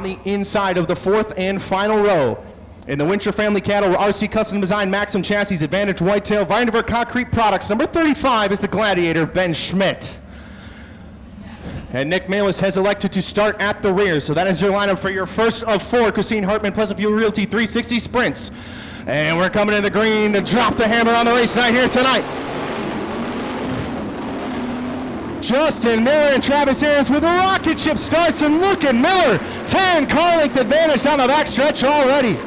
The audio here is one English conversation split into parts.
down the inside of the fourth and final row. In the Winter Family Cattle RC Custom Design Maxim Chassis Advantage Whitetail Vindiver Concrete Products, number 35 is the Gladiator, Ben Schmidt. And Nick Malis has elected to start at the rear. So that is your lineup for your first of four Christine Hartman Pleasant View Realty 360 sprints. And we're coming in the green to drop the hammer on the race night here tonight. Justin Miller and Travis Aarons with a rocket ship starts, and look at Miller, 10 car length advantage down the backstretch already.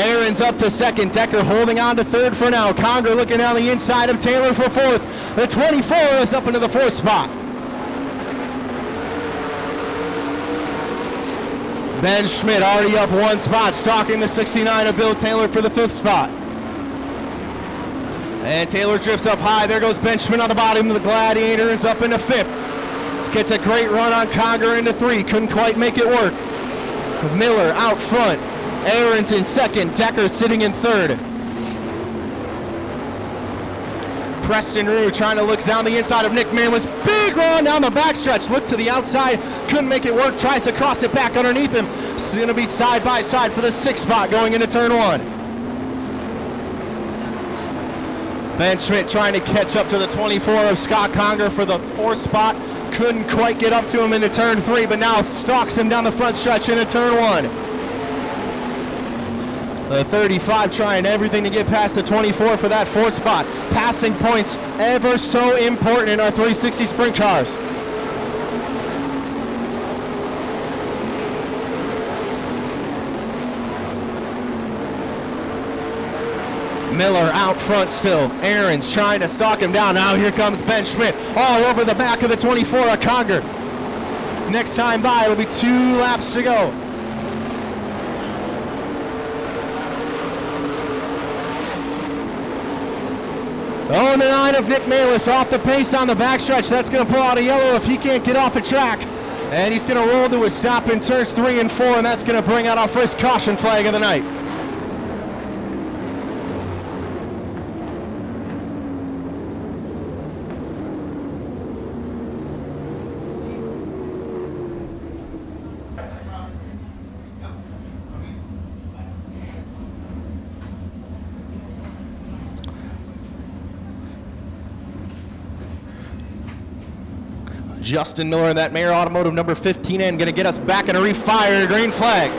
Aaron's up to second, Decker holding on to third for now. Conger looking down the inside of Taylor for fourth. The 24 is up into the fourth spot. Ben Schmidt already up one spot, stalking the 69 of Bill Taylor for the fifth spot. And Taylor drifts up high. There goes Ben Schmidt on the bottom. The Gladiator is up into fifth. Gets a great run on Conger into three. Couldn't quite make it work. Miller out front. Aaron's in second. Decker sitting in third. Preston Rue trying to look down the inside of Nick Manless. Big run down the backstretch. Look to the outside. Couldn't make it work. Tries to cross it back underneath him. It's going to be side by side for the sixth spot going into turn one. Ben Schmidt trying to catch up to the 24 of Scott Conger for the fourth spot. Couldn't quite get up to him into turn three, but now stalks him down the front stretch into turn one. The 35 trying everything to get past the 24 for that fourth spot. Passing points ever so important in our 360 sprint cars. Miller out front still. Aaron's trying to stalk him down. Now here comes Ben Schmidt all over the back of the 24 of Conger. Next time by, it'll be 2 laps to go. Oh, and the 9 of Nick Malis off the pace on the backstretch. That's going to pull out a yellow if he can't get off the track. And he's going to roll to a stop in turns 3 and 4, and that's going to bring out our first caution flag of the night. Justin Miller in that Mayer Automotive number 15 in, gonna get us back in a refire green flag.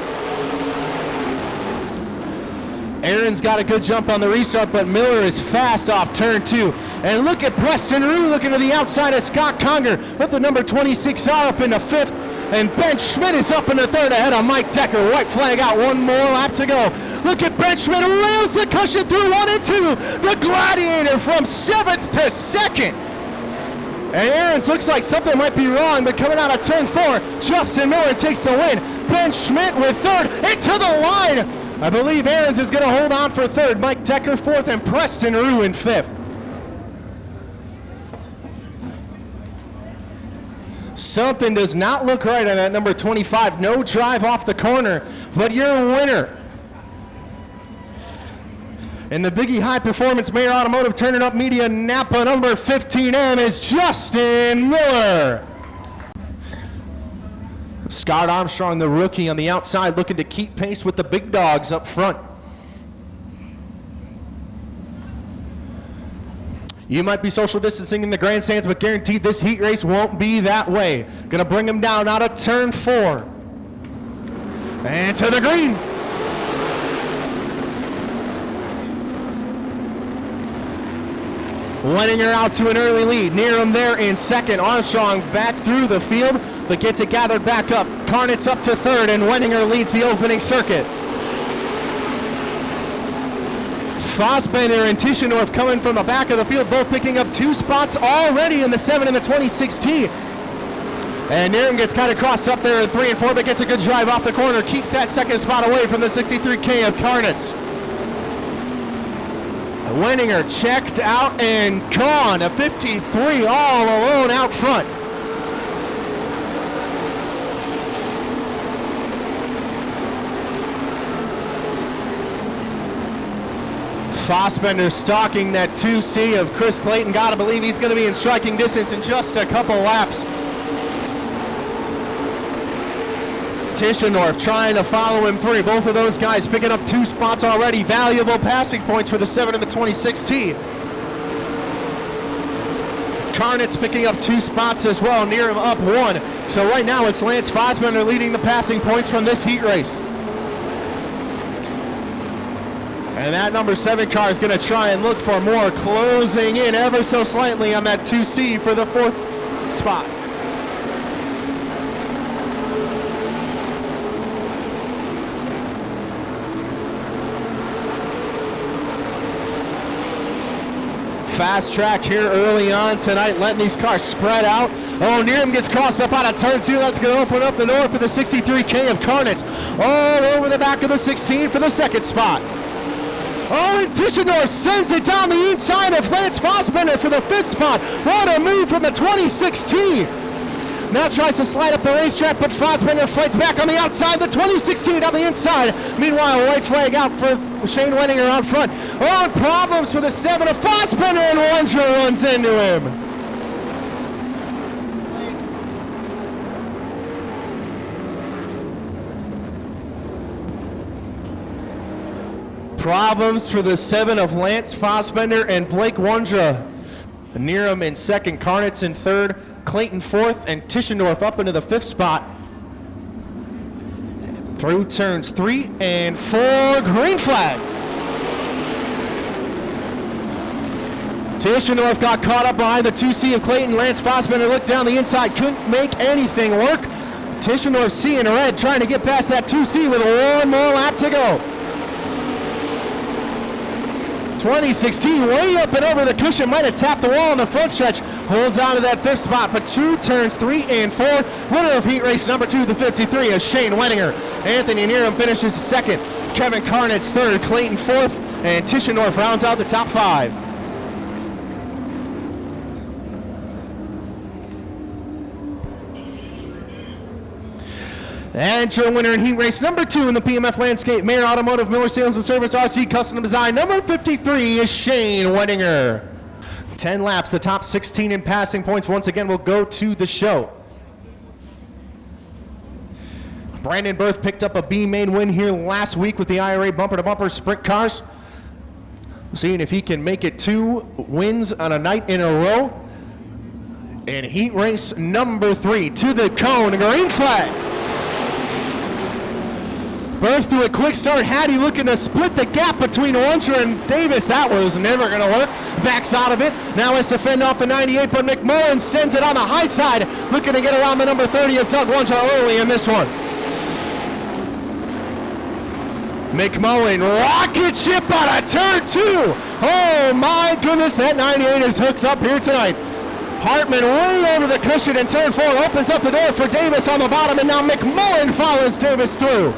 Aaron's got a good jump on the restart, but Miller is fast off turn 2. And look at Preston Rue looking to the outside of Scott Conger. Put the number 26R up into 5th, and Ben Schmidt is up into 3rd ahead of Mike Decker. White flag out, 1 more lap to go. Look at Ben Schmidt, rails the cushion through 1 and 2. The Gladiator from 7th to 2nd. And Aaron's looks like something might be wrong, but coming out of turn 4, Justin Miller takes the win. Ben Schmidt with 3rd into the line. I believe Aaron's is going to hold on for 3rd. Mike Decker 4th, and Preston Rue in 5th. Something does not look right on that number 25. No drive off the corner, but your winner in the Biggie High Performance Mayer Automotive Turning Up Media Napa number 15M is Justin Miller. Scott Armstrong, the rookie, on the outside, looking to keep pace with the big dogs up front. You might be social distancing in the grandstands, but guaranteed this heat race won't be that way. Gonna bring him down out of turn 4. And to the green. Wenninger out to an early lead. Near him there in 2nd. Armstrong back through the field, but gets it gathered back up. Carnitz up to 3rd, and Wenninger leads the opening circuit. Fossbender and Tischendorf coming from the back of the field, both picking up 2 spots already in the 7 and the 26T. And Niram gets kind of crossed up there in 3 and 4, but gets a good drive off the corner. Keeps that 2nd spot away from the 63K of Carnitz. Wenninger checked out and gone. A 53 all alone out front. Fossbender stalking that 2C of Chris Clayton. Gotta believe he's gonna be in striking distance in just a couple laps. Tischendorf trying to follow him through. Both of those guys picking up 2 spots already. Valuable passing points for the 7 and the 26T. Karnitz picking up 2 spots as well, near him up 1. So right now it's Lance Fossbender leading the passing points from this heat race. And that number 7 car is going to try and look for more, closing in ever so slightly on that 2C for the 4th spot. Fast track here early on tonight, letting these cars spread out. Oh, Needham gets crossed up out of turn 2. That's going to open up the door for the 63K of Karnitz. All over the back of the 16 for the 2nd spot. Oh, and Tischendorf sends it down the inside of Lance Fossbender for the 5th spot. What a move from the 26T. Now tries to slide up the racetrack, but Fossbender fights back on the outside. The 2016 on the inside. Meanwhile, white flag out for Shane Wenninger out front. Oh, and problems for the 7 of Fossbender, and Wondra runs into him. Problems for the 7 of Lance Fossbender and Blake Wondra. Nearham in 2nd, Karnitz in 3rd, Clayton 4th, and Tischendorf up into the 5th spot. Through turns 3 and 4, green flag. Tischendorf got caught up behind the 2C of Clayton. Lance Fossbender looked down the inside, couldn't make anything work. Tischendorf seeing red, trying to get past that 2C with 1 more lap to go. 2016 way up and over the cushion, might have tapped the wall on the front stretch. Holds on to that 5th spot for 2 turns 3 and 4. Winner of heat race number 2, the 53, is Shane Wenninger. Anthony Needham finishes 2nd. Kevin Karnitz 3rd, Clayton 4th, and Tischendorf rounds out the top 5. And your winner in heat race number 2 in the PMF Landscape, Mayer Automotive, Miller Sales and Service, RC Custom Design, number 53 is Shane Wenninger. 10 laps, the top 16 in passing points once again will go to the show. Brandon Berth picked up a B main win here last week with the IRA bumper-to-bumper sprint cars. Seeing if he can make it 2 wins on a night in a row. And heat race number 3 to the cone, green flag. Berth to a quick start. Hattie looking to split the gap between Wondra and Davis. That was never going to work. Backs out of it. Now has to fend off the 98, but McMullen sends it on the high side. Looking to get around the number 30 of Doug Wondra early in this one. McMullen rocket ship out of turn 2. Oh my goodness, that 98 is hooked up here tonight. Hartman way over the cushion in turn 4. Opens up the door for Davis on the bottom, and now McMullen follows Davis through.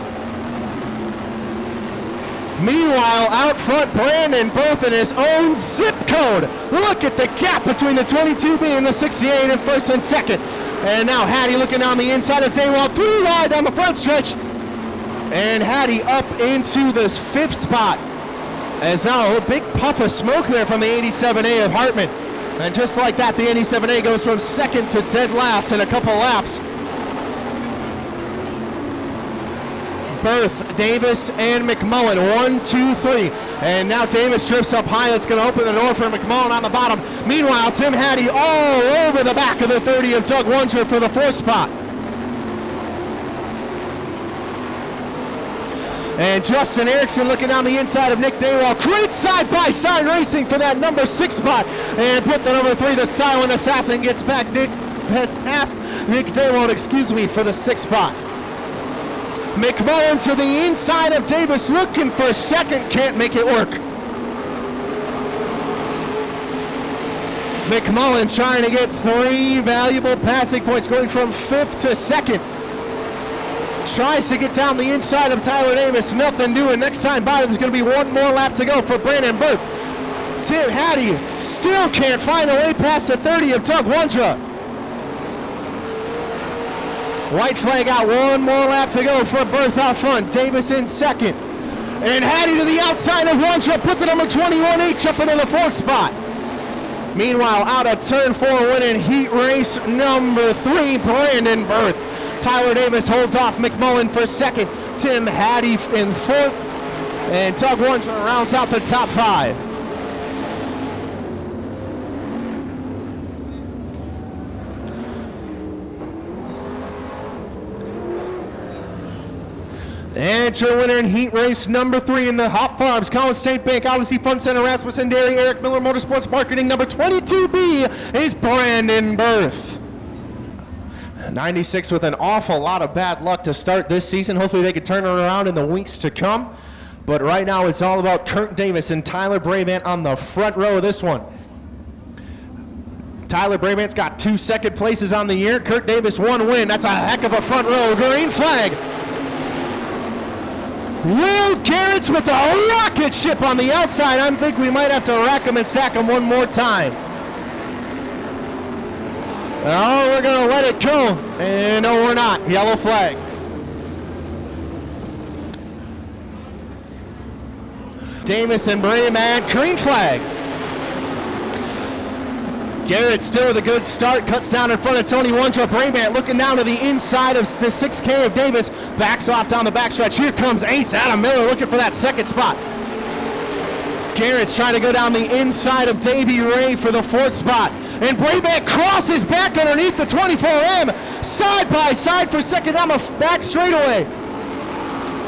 Meanwhile, out front, Brandon Berth in his own zip code. Look at the gap between the 22B and the 68 in 1st and 2nd. And now Hattie looking down the inside of Daywall, 3 wide down the front stretch. And Hattie up into the 5th spot. As now a big puff of smoke there from the 87A of Hartman. And just like that, the 87A goes from 2nd to dead last in a couple laps. Berth, Davis, and McMullen. 1, 2, 3. And now Davis drifts up high. That's going to open the door for McMullen on the bottom. Meanwhile, Tim Hattie all over the back of the 30 of Doug Wondra for the 4th spot. And Justin Erickson looking down the inside of Nick Daywall. Great side-by-side racing for that number 6 spot. And put the number 3, the Silent Assassin, gets back. Nick has passed Nick Daywall, for the 6th spot. McMullen to the inside of Davis, looking for 2nd, can't make it work. McMullen trying to get 3 valuable passing points, going from 5th to 2nd. Tries to get down the inside of Tyler Davis, nothing doing. Next time by, there's going to be 1 more lap to go for Brandon Berth. Tim Hattie still can't find a way past the 30 of Doug Wondra. White flag out, 1 more lap to go for Berth out front. Davis in 2nd. And Hattie to the outside of one jump, put the number 21H up into the 4th spot. Meanwhile, out of turn 4, winning heat race number 3, Brandon Berth. Tyler Davis holds off McMullen for 2nd. Tim Hattie in 4th. And Doug Wondra rounds out the top 5. And your winner in heat race number 3 in the Hop Farms, College State Bank, Odyssey Fun Center, Rasmussen Dairy, Eric Miller Motorsports Marketing, number 22B is Brandon Berth. 96 with an awful lot of bad luck to start this season. Hopefully they can turn it around in the weeks to come. But right now it's all about Kurt Davis and Tyler Brabant on the front row of this one. Tyler Brabant's got 2 second places on the year. Kurt Davis 1 win. That's a heck of a front row. Green flag. Will Garrett's with a rocket ship on the outside. I think we might have to rack him and stack him one more time. Oh, we're going to let it go. And no, we're not. Yellow flag. Davis and Brabant, green flag. Garrett still with a good start, cuts down in front of Tony Wondra. Brabant looking down to the inside of the 6K of Davis, backs off down the backstretch. Here comes Ace Adam Miller looking for that 2nd spot. Garrett's trying to go down the inside of Davey Ray for the 4th spot. And Brabant crosses back underneath the 24M, side by side for 2nd down the back straightaway.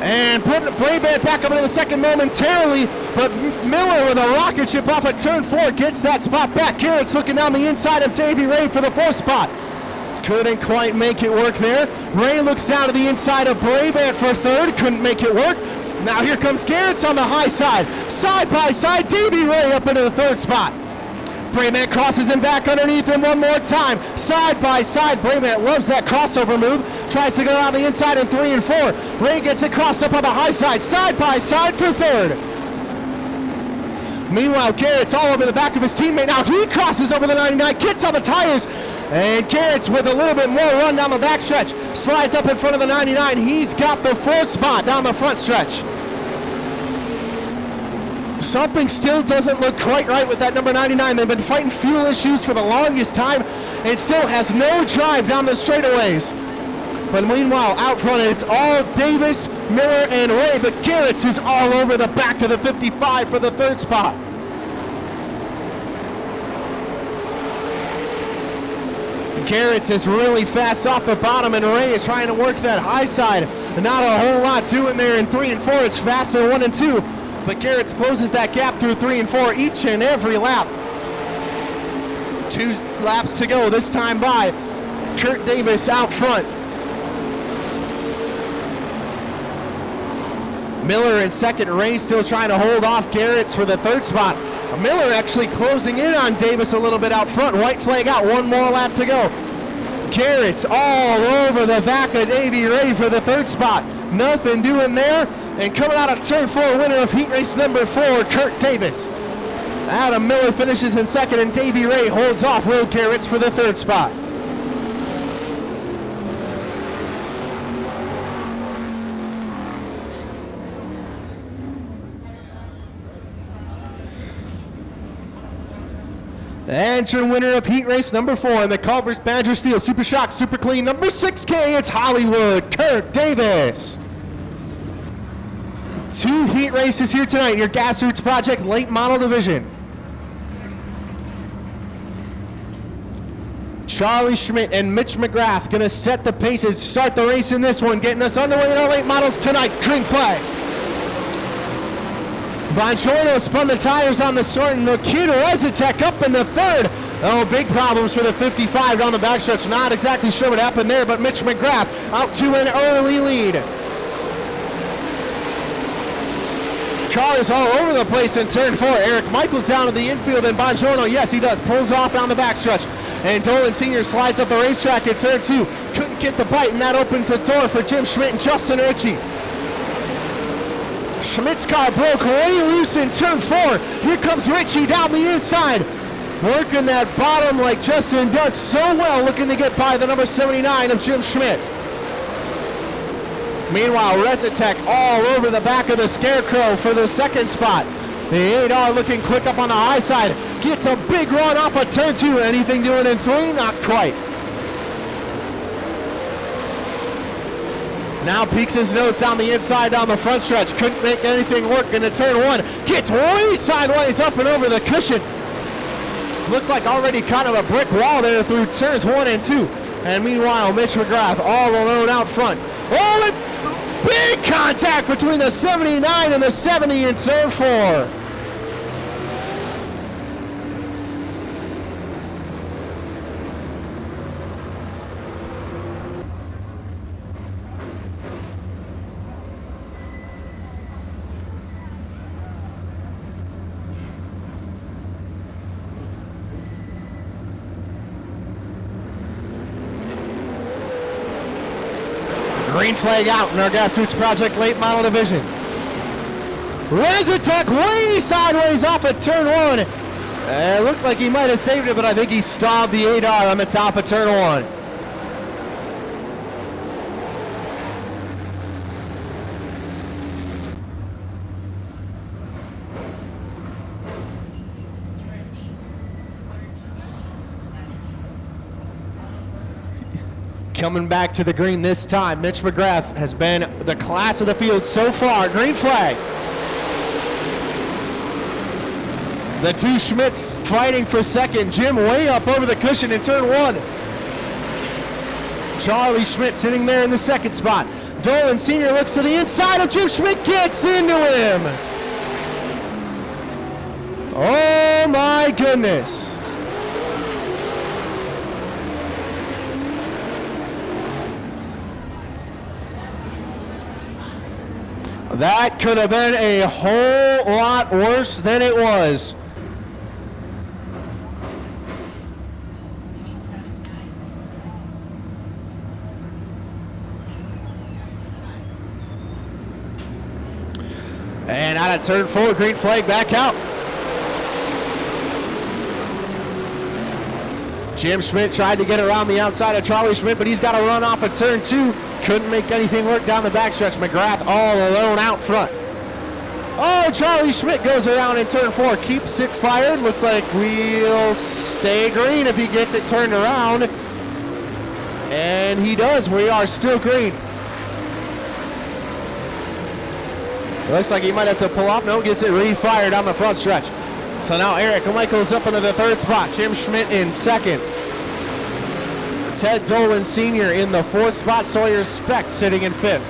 And putting Brabant back up into the 2nd momentarily, but Miller with a rocket ship off at turn 4 gets that spot back. Garrett's looking down the inside of Davey Ray for the 4th spot. Couldn't quite make it work there. Ray looks down to the inside of Brabant for 3rd, couldn't make it work. Now here comes Garrett's on the high side by side, Davey Ray up into the 3rd spot. Brabant crosses him back underneath him one more time. Side by side, Brabant loves that crossover move. Tries to go down the inside in 3 and 4. Ray gets it crossed up on the high side by side for 3rd. Meanwhile, Garrett's all over the back of his teammate. Now he crosses over the 99, gets on the tires, and Garrett's with a little bit more run down the backstretch. Slides up in front of the 99. He's got the 4th spot down the front stretch. Something still doesn't look quite right with that number 99. They've been fighting fuel issues for the longest time and still has no drive down the straightaways. But meanwhile, out front, it's all Davis, Miller, and Ray, but Garrett's is all over the back of the 55 for the 3rd spot. Garrett's is really fast off the bottom, and Ray is trying to work that high side. Not a whole lot doing there in 3 and 4. It's faster 1 and 2. But Garrett's closes that gap through 3 and 4 each and every lap. 2 laps to go this time by. Kurt Davis out front. Miller in 2nd. Ray still trying to hold off Garrett's for the 3rd spot. Miller actually closing in on Davis a little bit out front. White flag out. 1 more lap to go. Garrett's all over the back of Davey Ray for the 3rd spot. Nothing doing there. And coming out of turn 4, winner of heat race number 4, Kurt Davis. Adam Miller finishes in 2nd, and Davey Ray holds off Will Garrett's for the 3rd spot. And your winner of heat race number 4 in the Culver's Badger Steel Super Shock Super Clean number 6K, it's Hollywood, Kurt Davis. 2 heat races here tonight, your Gas Roots Project late model division. Charlie Schmidt and Mitch McGrath gonna set the pace and start the race in this one, getting us underway in our late models tonight. Green flag. Bongiorno spun the tires on the start, and Nikita Rezitek up in the 3rd. Oh, big problems for the 55 down the backstretch. Not exactly sure what happened there, but Mitch McGrath out to an early lead. Cars all over the place in turn 4. Eric Michaels down to the infield, and Bongiorno, yes, he does, pulls off down the backstretch. And Dolan Sr. slides up the racetrack in turn 2. Couldn't get the bite, and that opens the door for Jim Schmidt and Justin Ritchie. Schmidt's car broke way loose in turn 4. Here comes Ritchie down the inside. Working that bottom like Justin does so well, looking to get by the number 79 of Jim Schmidt. Meanwhile, Resetech all over the back of the Scarecrow for the second spot. The 8R looking quick up on the high side. Gets a big run off of turn 2. Anything doing in 3? Not quite. Now peeks his nose down the inside down the front stretch. Couldn't make anything work into turn 1. Gets way sideways up and over the cushion. Looks like already kind of a brick wall there through turns 1 and 2. And meanwhile, Mitch McGrath all alone out front. Oh, and big contact between the 79 and the 70 in turn 4. Green flag out in our Grassroots Project late model division. Resetech way sideways off at turn 1. It looked like he might have saved it, but I think he stalled the 8R on the top of turn 1. Coming back to the green this time, Mitch McGrath has been the class of the field so far. Green flag. The two Schmidts fighting for second. Jim way up over the cushion in turn 1. Charlie Schmidt sitting there in the second spot. Dolan Sr. looks to the inside of Jim Schmidt, gets into him. Oh my goodness. That could have been a whole lot worse than it was. And out of turn 4, green flag back out. Jim Schmidt tried to get around the outside of Charlie Schmidt, but he's got to run off of turn 2. Couldn't make anything work down the backstretch. McGrath all alone out front. Oh, Charlie Schmidt goes around in turn 4, keeps it fired. Looks like we'll stay green if he gets it turned around. And he does. We are still green. Looks like he might have to pull off. No, gets it refired on the front stretch. So now Eric Michaels up into the third spot. Jim Schmidt in second. Ted Dolan Sr. in the fourth spot. Sawyer Speck sitting in fifth.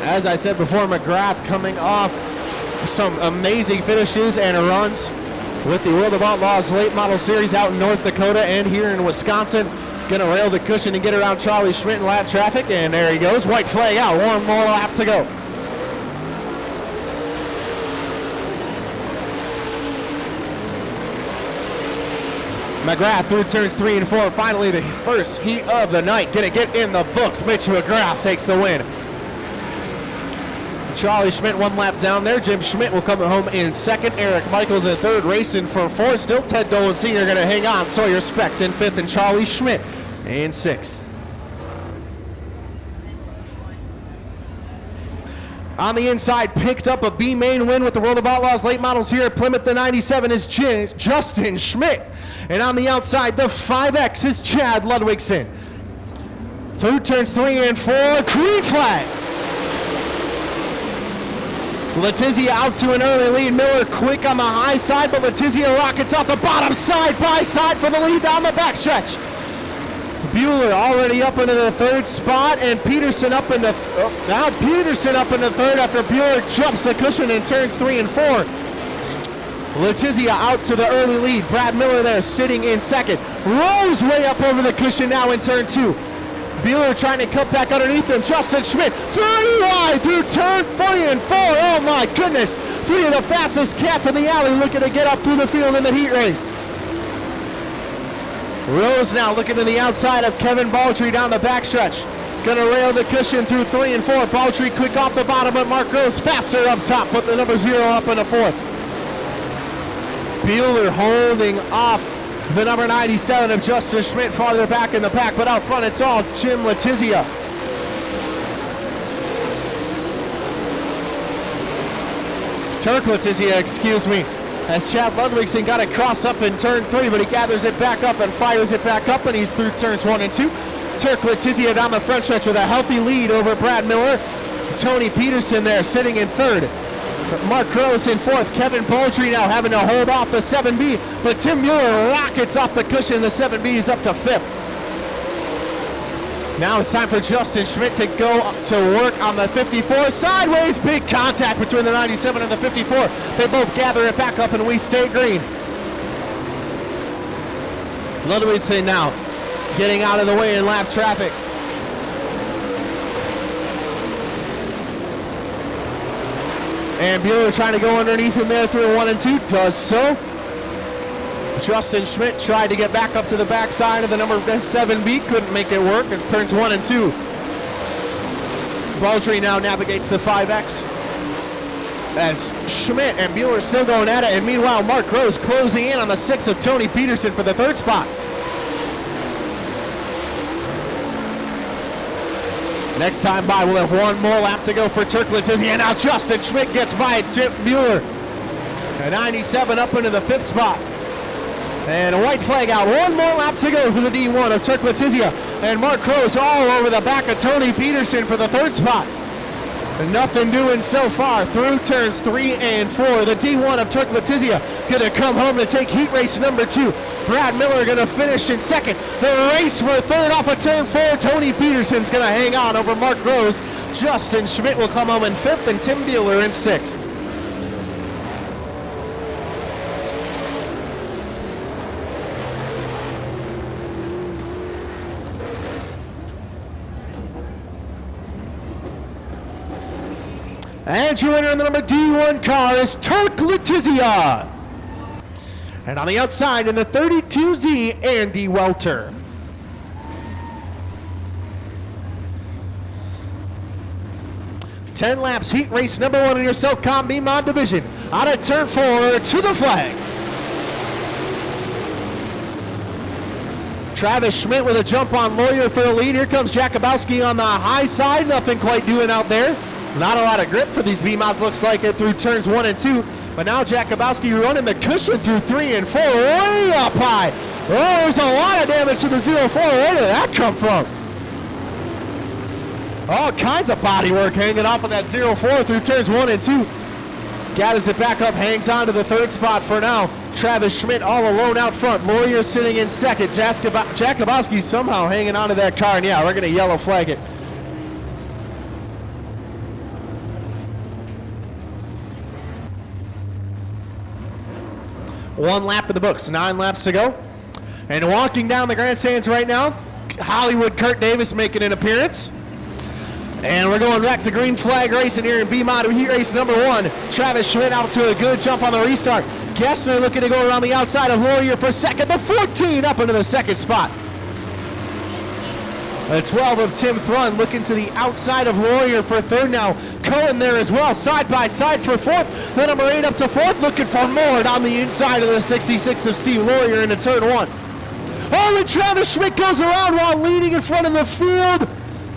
As I said before, McGrath coming off some amazing finishes and runs with the World of Outlaws late model series out in North Dakota and here in Wisconsin. Gonna rail the cushion and get around Charlie Schmidt in lap traffic, and there he goes. White flag out, one more lap to go. McGrath through turns 3 and 4. Finally, the first heat of the night. Gonna get in the books. Mitch McGrath takes the win. Charlie Schmidt one lap down there. Jim Schmidt will come home in second. Eric Michaels in third, racing for fourth. Still Ted Dolan Sr. going to hang on. Sawyer Speck in fifth and Charlie Schmidt in sixth. On the inside, picked up a B main win with the World of Outlaws late models here at Plymouth. The 97 is Justin Schmidt. And on the outside, the 5X is Chad Ludwigson. Through turns 3 and 4, green flag. Letizia out to an early lead. Miller quick on the high side, but Letizia rockets off the bottom side by side for the lead down the backstretch. Bueller already up into the third spot, and Peterson up into Peterson up into third after Bueller jumps the cushion in turns 3 and 4. Letizia out to the early lead. Brad Miller there sitting in second. Rose way up over the cushion now in turn 2. Bueller trying to cut back underneath him. Justin Schmidt, 3 wide through turn 3 and 4. Oh my goodness. 3 of the fastest cats in the alley looking to get up through the field in the heat race. Rose now looking to the outside of Kevin Baldry down the backstretch. Gonna rail the cushion through 3 and 4. Baldry quick off the bottom, but Mark Rose faster up top. Put the number 0 up in the 4th. Bueller holding off the number 97 of Justin Schmidt farther back in the pack, but out front it's all Jim Letizia. Turk Letizia, excuse me, as Chad Ludwigson got it crossed up in turn 3, but he gathers it back up and fires it back up, and he's through turns 1 and 2. Turk Letizia down the front stretch with a healthy lead over Brad Miller. Tony Peterson there sitting in 3rd. Mark Rose in 4th. Kevin Baldry now having to hold off the 7B, but Tim Mueller rockets off the cushion. The 7B is up to 5th. Now it's time for Justin Schmidt to go to work on the 54. Sideways, big contact between the 97 and the 54. They both gather it back up and we stay green. Ludwigson now getting out of the way in lap traffic. And Bueller trying to go underneath him there through 1 and 2, does so. Justin Schmidt tried to get back up to the backside of the number 7B, couldn't make it work. It turns 1 and 2. Baldry now navigates the 5X as Schmidt and Bueller still going at it. And meanwhile, Mark Rose closing in on the 6 of Tony Peterson for the 3rd spot. Next time by, we'll have 1 more lap to go for Turk Letizia. And now Justin Schmidt gets by Chip Bueller. A 97 up into the 5th spot. And a white flag out. 1 more lap to go for the D1 of Turk Letizia. And Mark Rose all over the back of Tony Peterson for the 3rd spot. And nothing doing so far through turns 3 and 4. The D1 of Turk Letizia going to come home to take heat race number 2. Brad Miller going to finish in 2nd. The race for 3rd off of turn 4. Tony Peterson's going to hang on over Mark Rose. Justin Schmidt will come home in 5th and Tim Bueller in 6th. And your winner in the number D1 car is Turk Letizia. And on the outside in the 32Z, Andy Welter. Ten laps, heat race number 1 in your Cellcom B-Mod division. Out of turn 4 to the flag. Travis Schmidt with a jump on Lawyer for the lead. Here comes Jakubowski on the high side. Nothing quite doing out there. Not a lot of grip for these B-Mods, looks like it, through turns 1 and 2. But now Jakubowski running the cushion through 3 and 4, way up high. Oh, there's a lot of damage to the 0-4. Where did that come from? All kinds of body work hanging off of that 0-4 through turns 1 and 2. Gathers it back up, hangs on to the 3rd spot for now. Travis Schmidt all alone out front. Lawyer sitting in 2nd. Jakubowski somehow hanging on to that car, and yeah, we're going to yellow flag it. One lap in the books, 9 laps to go. And walking down the grandstands right now, Hollywood Kurt Davis making an appearance. And we're going back to green flag racing here in B-Mod heat race number 1. Travis Schmidt out to a good jump on the restart. Gessner looking to go around the outside of Lawyer for 2nd. The 14 up into the 2nd spot. The 12 of Tim Thrun looking to the outside of Lawyer for 3rd now. Cohen there as well, side by side for 4th. The number 8 up to 4th, looking for more on the inside of the 66 of Steve Lawyer into turn 1. Oh, and Travis Schmidt goes around while leading in front of the field.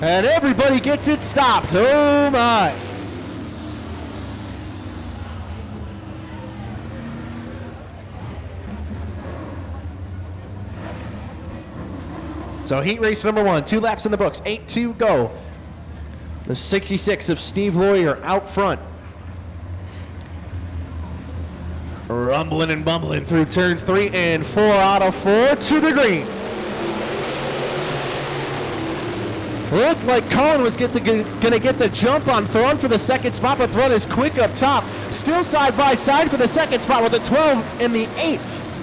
And everybody gets it stopped. Oh my. So heat race number 1, 2 laps in the books, 8 to go. The 66 of Steve Lawyer out front. Rumbling and bumbling through turns 3 and 4 out of 4 to the green. Looked like Cohen was gonna get the jump on Thrun for the 2nd spot, but Thrun is quick up top. Still side by side for the 2nd spot with the 12 and the 8.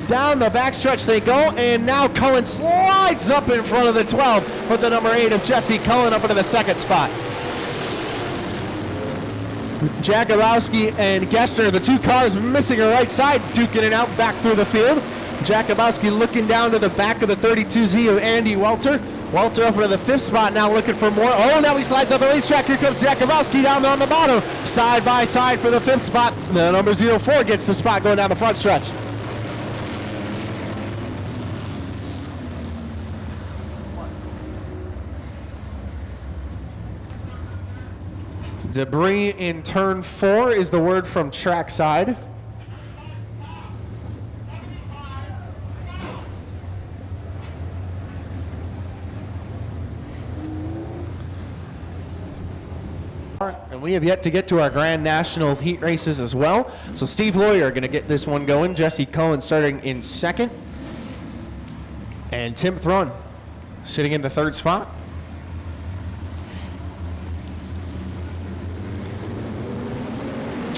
Down the backstretch they go, and now Cohen slides up in front of the 12 with the number 8 of Jesse Cohen up into the 2nd spot. Jakubowski and Gessner, the 2 cars missing a right side, duking it out back through the field. Jakubowski looking down to the back of the 32Z of Andy Welter. Welter up into the 5th spot, now looking for more. Oh, now he slides up the racetrack. Here comes Jakubowski down there on the bottom. Side by side for the 5th spot. The number 04 gets the spot going down the front stretch. Debris in turn 4 is the word from trackside. And we have yet to get to our Grand National heat races as well. So Steve Lawyer going to get this one going. Jesse Cohen starting in 2nd. And Tim Thrun sitting in the 3rd spot.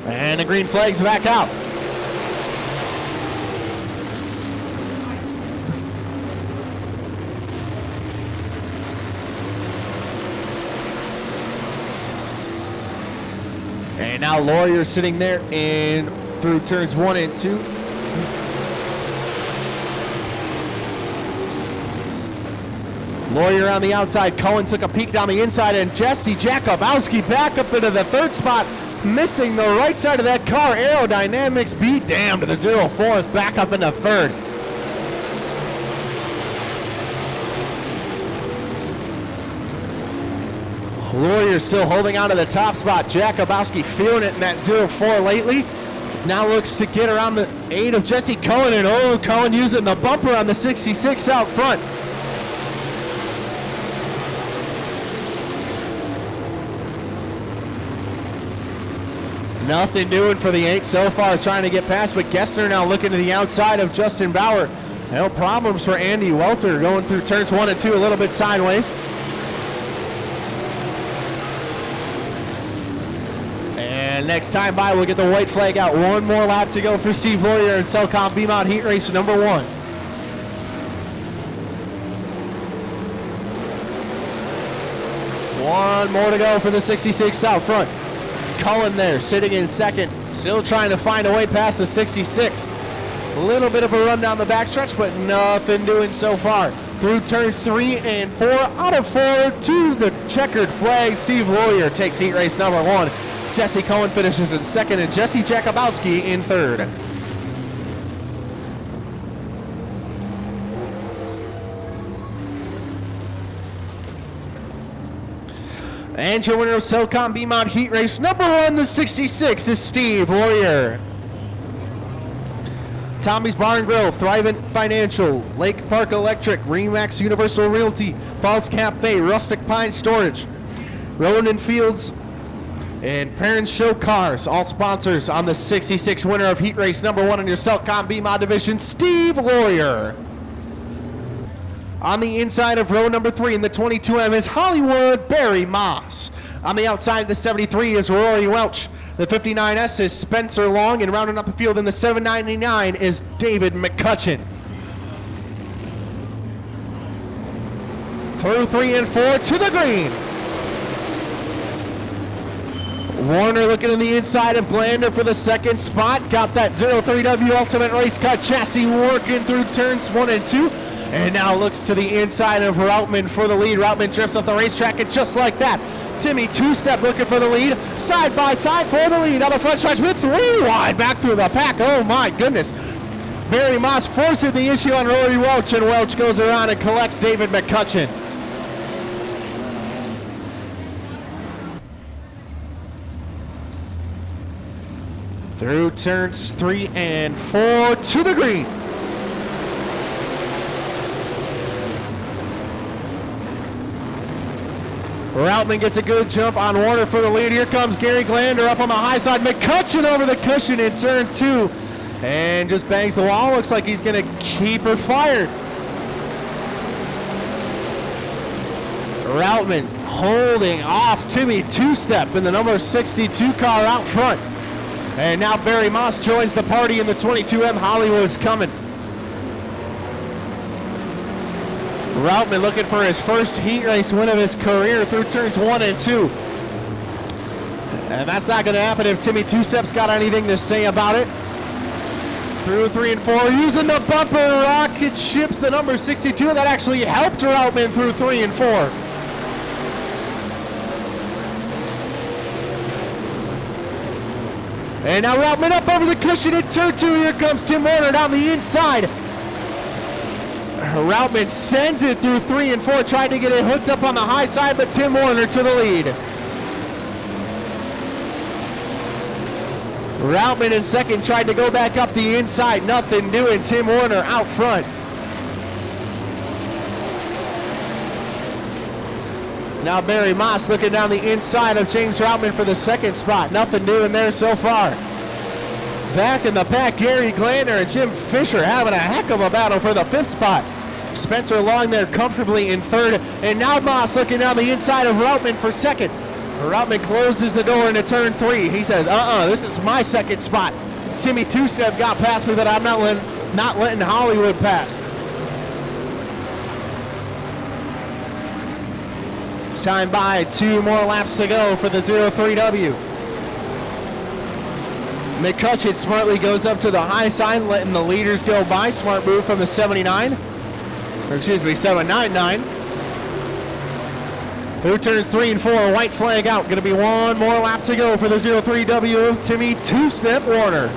And the green flag's back out. And now Lawyer sitting there in through turns 1 and 2. Lawyer on the outside. Cohen took a peek down the inside, and Jesse Jakubowski back up into the 3rd spot, missing the right side of that car. Aerodynamics beat damn to the 04 is back up into 3rd. Lawyer still holding on to the top spot. Jakubowski feeling it in that 04 lately. Now looks to get around the 8 of Jesse Cohen, and oh, Cohen using the bumper on the 66 out front. Nothing doing for the 8 so far, trying to get past, but Gessner now looking to the outside of Justin Bauer. No problems for Andy Welter going through turns 1 and 2 a little bit sideways. And next time by, we'll get the white flag out. One more lap to go for Steve Lawyer in Selcom BMOD Heat Race number 1. One more to go for the 66 out front. Cullen there, sitting in 2nd, still trying to find a way past the 66. A little bit of a run down the backstretch, but nothing doing so far. Through turns 3 and 4, out of 4 to the checkered flag. Steve Lawyer takes heat race number 1. Jesse Cohen finishes in 2nd, and Jesse Jakubowski in 3rd. And your winner of Selcom BMOD Heat Race number 1, the 66, is Steve Lawyer. Tommy's Bar and Grill, Thrivent Financial, Lake Park Electric, Remax Universal Realty, Falls Cafe, Rustic Pine Storage, Ronan Fields, and Parents Show Cars, all sponsors on the 66 winner of Heat Race number 1 in your Selcom BMOD division, Steve Lawyer. On the inside of row number 3 in the 22M is Hollywood Barry Moss. On the outside of the 73 is Rory Welch. The 59S is Spencer Long, and rounding up the field in the 799 is David McCutcheon. Through 3 and 4 to the green. Warner looking in the inside of Glander for the 2nd spot. Got that 03W Ultimate Race Car chassis working through turns 1 and 2. And now looks to the inside of Routman for the lead. Routman drifts off the racetrack, and just like that, Timmy two-step looking for the lead. Side by side for the lead on the front stretch with 3 wide back through the pack. Oh my goodness. Barry Moss forcing the issue on Rory Welch, and Welch goes around and collects David McCutcheon. Through turns 3 and 4 to the green. Routman gets a good jump on Warner for the lead. Here comes Gary Glander up on the high side. McCutcheon over the cushion in turn 2 and just bangs the wall. Looks like he's going to keep her fired. Routman holding off Timmy two-step in the number 62 car out front. And now Barry Moss joins the party in the 22M. Hollywood's coming. Routman looking for his first heat race win of his career through turns 1 and 2. And that's not going to happen if Timmy Two-Step's got anything to say about it. Through 3 and 4, using the bumper, rocket ships the number 62. That actually helped Routman through 3 and 4. And now Routman up over the cushion in turn 2. Here comes Tim Warner down the inside. Routman sends it through 3 and 4, tried to get it hooked up on the high side, but Tim Warner to the lead. Routman in second, tried to go back up the inside, nothing doing. Tim Warner out front. Now Barry Moss looking down the inside of James Routman for the second spot. Nothing doing there so far. Back in the pack, Gary Glander and Jim Fisher having a heck of a battle for the 5th spot. Spencer Long there comfortably in 3rd. And now Moss looking down the inside of Routman for 2nd. Routman closes the door into turn 3. He says, this is my 2nd spot. Timmy Two-Step got past me, but I'm not letting Hollywood pass. It's time by 2 more laps to go for the 03W. McCutcheon smartly goes up to the high side, letting the leaders go by. Smart move from the 79. Or excuse me, 799. Through turns 3 and 4, white flag out. Going to be 1 more lap to go for the 03W. Timmy Two-Step Warner.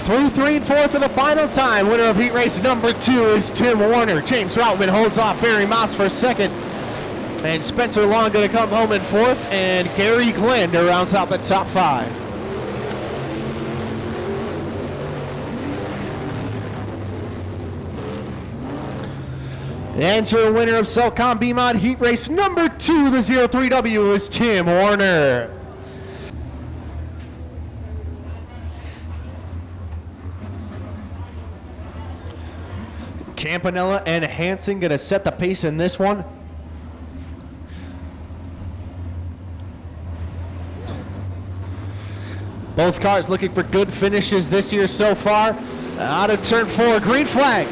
Through 3 and 4 for the final time. Winner of heat race number 2 is Tim Warner. James Routman holds off Barry Moss for 2nd. And Spencer Long going to come home in 4th, and Gary Glander rounds out the top 5. And your winner of Cellcom B-Mod Heat Race number 2, the 03W, is Tim Warner. Campanella and Hansen going to set the pace in this one. Both cars looking for good finishes this year so far. Out of turn 4, green flag.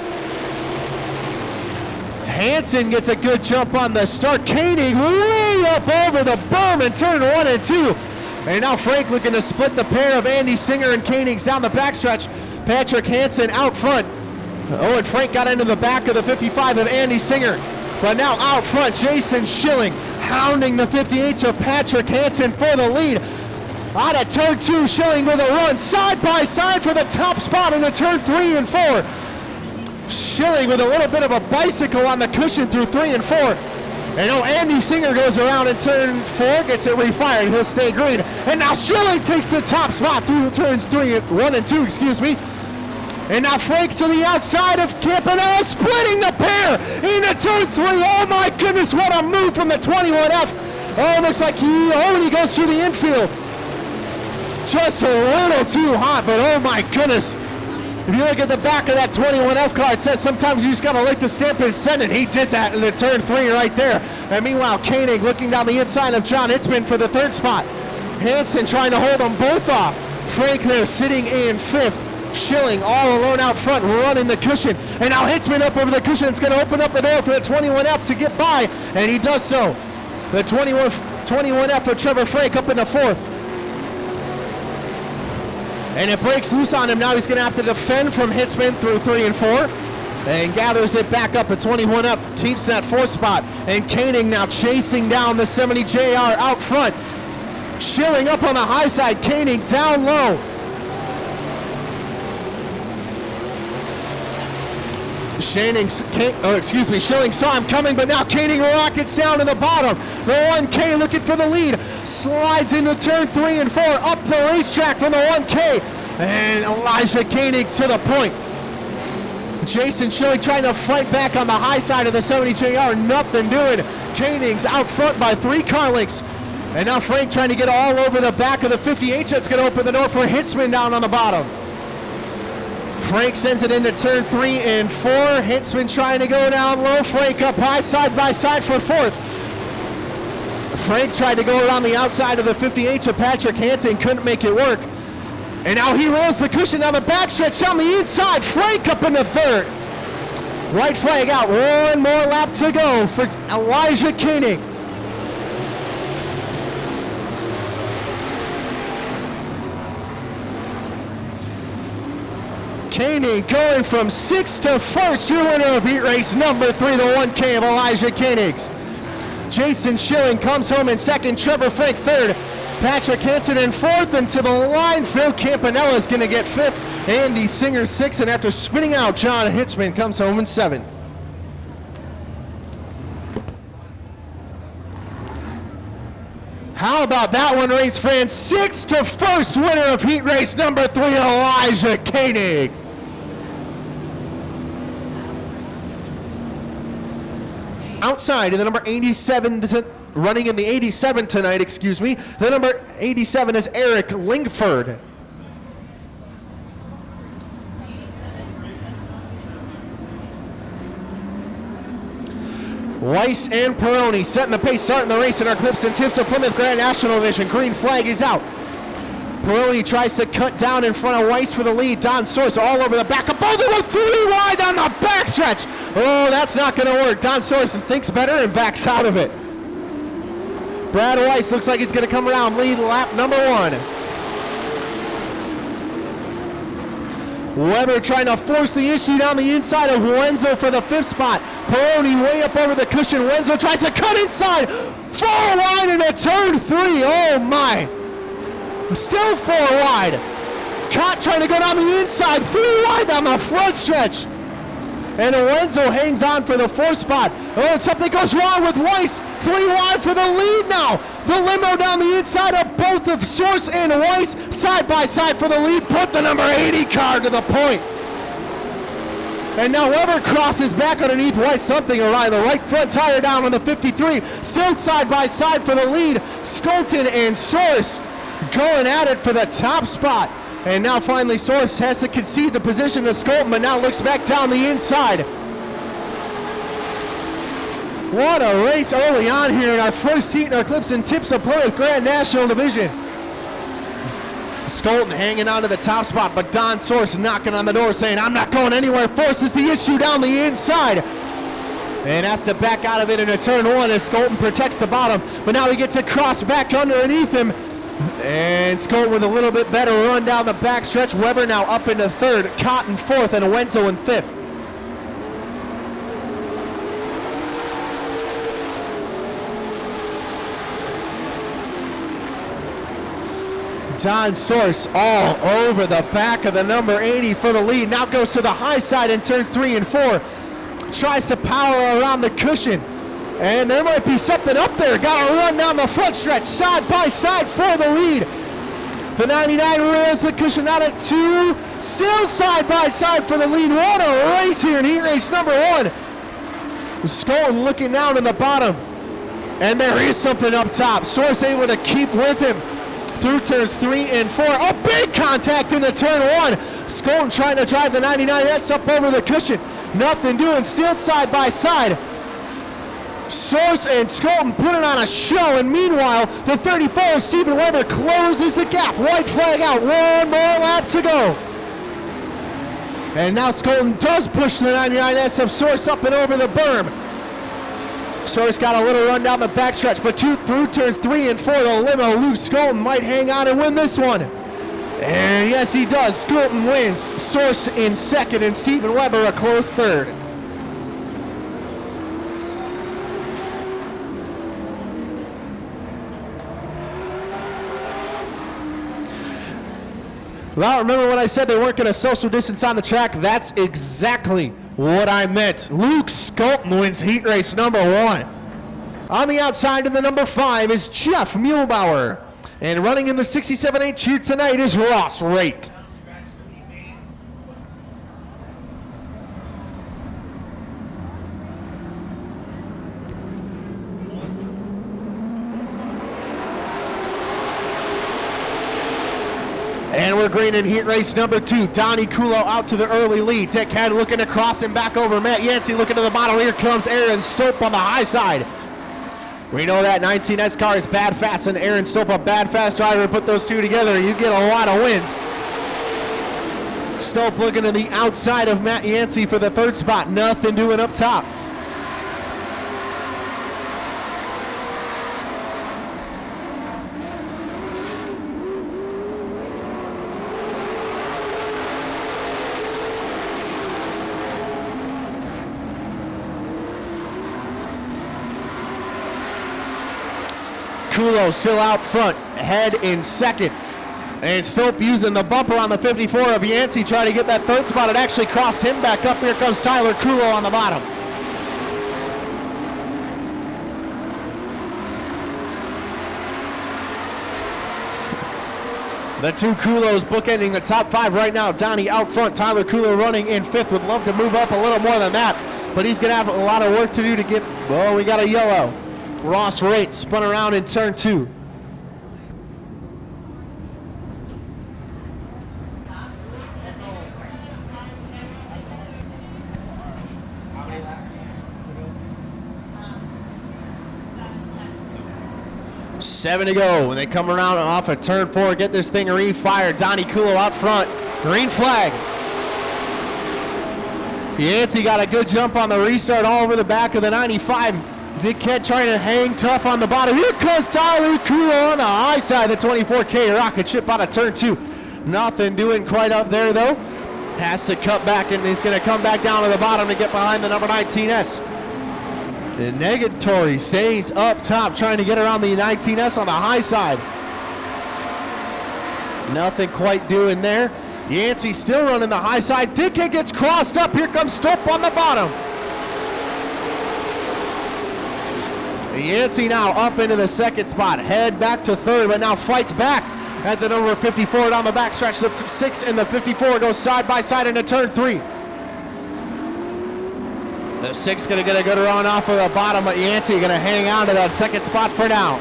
Hansen gets a good jump on the start. Koenig way up over the berm in turn 1 and 2. And now Frank looking to split the pair of Andy Singer and Koenig's down the backstretch. Patrick Hansen out front. And Frank got into the back of the 55 of Andy Singer. But now out front, Jason Schilling hounding the 58 of Patrick Hansen for the lead. Out of turn 2, Schilling with a run side by side for the top spot in the turn 3 and 4. Schilling with a little bit of a bicycle on the cushion through 3 and 4. And Andy Singer goes around in turn 4, gets it refired. He'll stay green. And now Schilling takes the top spot through turns 1 and 2, And now Frank to the outside of Campanella, splitting the pair into turn 3. Oh my goodness, what a move from the 21F. Oh, looks like he goes through the infield. Just a little too hot, but oh my goodness. If you look at the back of that 21F car, it says sometimes you just gotta lick the stamp and send it. He did that in the turn 3 right there. And meanwhile, Koenig looking down the inside of John Hitzman for the 3rd spot. Hansen trying to hold them both off. Frank there sitting in 5th. Schilling all alone out front, running the cushion. And now Hitzman up over the cushion. It's gonna open up the door for the 21F to get by, and he does so. The 21F for Trevor Frank up in the 4th. And it breaks loose on him. Now he's going to have to defend from Hitzman through 3 and 4. And gathers it back up. The 21 up keeps that 4th spot. And Koenig now chasing down the 70 JR out front. Schilling up on the high side. Koenig down low. Schilling saw him coming, but now Koenig rockets down to the bottom. The 1K looking for the lead. Slides into turn 3 and 4, up the racetrack from the 1K. And Elijah Koenig to the point. Jason Schilling trying to fight back on the high side of the 70 JR. Nothing doing. Koenig's out front by 3 car lengths. And now Frank trying to get all over the back of the 58. That's going to open the door for Hitzman down on the bottom. Frank sends it into turn 3 and 4. Hitzman trying to go down low. Frank up high, side by side for 4th. Frank tried to go around the outside of the 58 of Patrick Hansen, couldn't make it work. And now he rolls the cushion down the backstretch down the inside. Frank up in the 3rd. White flag out, one more lap to go for Elijah Koenig. Koenig going from 6th to 1st, your winner of heat race number 3, the 1K of Elijah Koenig's. Jason Schilling comes home in 2nd, Trevor Frank 3rd, Patrick Hansen in 4th, and to the line, Phil Campanella is going to get 5th, Andy Singer 6th, and after spinning out, John Hitzman comes home in 7th. How about that one, race fans? 6th to 1st, winner of heat race number 3, Elijah Koenig. Outside in the number 87, running in the 87 tonight, excuse me. The number 87 is Eric Lingford. Weiss and Peroni setting the pace, starting the race in our Clips and Tips of Plymouth Grand National Division. Green flag is out. Peroni tries to cut down in front of Weiss for the lead. Don Source all over the back of both of them, 3 wide on the backstretch. Oh, that's not going to work. Don Source thinks better and backs out of it. Brad Weiss looks like he's going to come around, lead lap number 1. Weber trying to force the issue down the inside of Wenzel for the 5th spot. Peroni way up over the cushion. Wenzel tries to cut inside. 4 wide into turn 3. Oh my. Still 4 wide. Cott trying to go down the inside. 3 wide down the front stretch. And Wenzel hangs on for the 4th spot. Oh, and something goes wrong with Weiss. 3 wide for the lead now. The limo down the inside of both of Source and Weiss. Side by side for the lead. Put the number 80 car to the point. And now Weber crosses back underneath Weiss. Something awry. The right front tire down on the 53. Still side by side for the lead. Skolton and Source going at it for the top spot. And now finally Source has to concede the position to Skolton, but now looks back down the inside. What a race early on here in our first heat in our Clips and Tips of Plymouth Grand National Division. Skolton hanging on to the top spot, but Don Source knocking on the door saying, I'm not going anywhere, forces the issue down the inside. And has to back out of it into turn 1 as Skolton protects the bottom, but now he gets to cross back underneath him. And Skolton with a little bit better run down the backstretch. Weber now up into 3rd, Cotton 4th, and Wenzel in 5th. Don Source all over the back of the number 80 for the lead. Now goes to the high side in turns 3 and 4. Tries to power around the cushion. And there might be something up there. Got to run down the front stretch, side by side for the lead. The 99 rails the cushion out at 2. Still side by side for the lead. What a race here in heat race number 1. Skolton looking down in the bottom. And there is something up top. Source able to keep with him through turns 3 and 4. A big contact into turn 1. Skolton trying to drive the 99S up over the cushion. Nothing doing. Still side by side. Source and Skolton putting on a show, and meanwhile, the 34 of Stephen Weber closes the gap. White flag out, 1 more lap to go. And now Skolton does push the 99S of Source up and over the berm. Source got a little run down the backstretch, but through turns 3 and 4, the limo loose. Skolton might hang on and win this one. And yes, he does. Skolton wins. Source in 2nd, and Stephen Weber a close 3rd. Well, remember when I said they weren't going to social distance on the track? That's exactly what I meant. Luke Skolton wins heat race number 1. On the outside in the number 5 is Jeff Muehlbauer. And running in the 67H here tonight is Ross Raitt. And we're green in heat race number 2. Donnie Kulo out to the early lead. Dick Head looking to cross him back over. Matt Yancey looking to the bottom. Here comes Aaron Stope on the high side. We know that 19S car is bad fast, and Aaron Stope a bad fast driver. Put those two together, you get a lot of wins. Stolp looking to the outside of Matt Yancey for the third spot. Nothing doing up top. Kulo still out front, Head in second. And Stolp using the bumper on the 54 of Yancey trying to get that third spot. It actually crossed him back up. Here comes Tyler Kulo on the bottom. The two Kulos bookending the top five right now. Donnie out front, Tyler Kulo running in fifth. Would love to move up a little more than that, but he's going to have a lot of work to do to get, oh, we got a yellow. Ross Raitt spun around in turn two. Seven to go when they come around off of turn four, get this thing re-fired. Donnie Kulo out front, green flag. Yancey got a good jump on the restart all over the back of the 95. Dickhead trying to hang tough on the bottom. Here comes Tyler Kulo on the high side, the 24K rocket ship out of turn two. Nothing doing quite up there though. Has to cut back and he's gonna come back down to the bottom to get behind the number 19S. The Negatory stays up top trying to get around the 19S on the high side. Nothing quite doing there. Yancey still running the high side. Dickhead gets crossed up. Here comes Stolp on the bottom. Yancey now up into the second spot. Head back to third, but now fights back at the number 54 down the backstretch. The 6 and the 54 goes side by side into turn three. The 6 gonna get a good run off of the bottom, but Yancey gonna hang on to that second spot for now.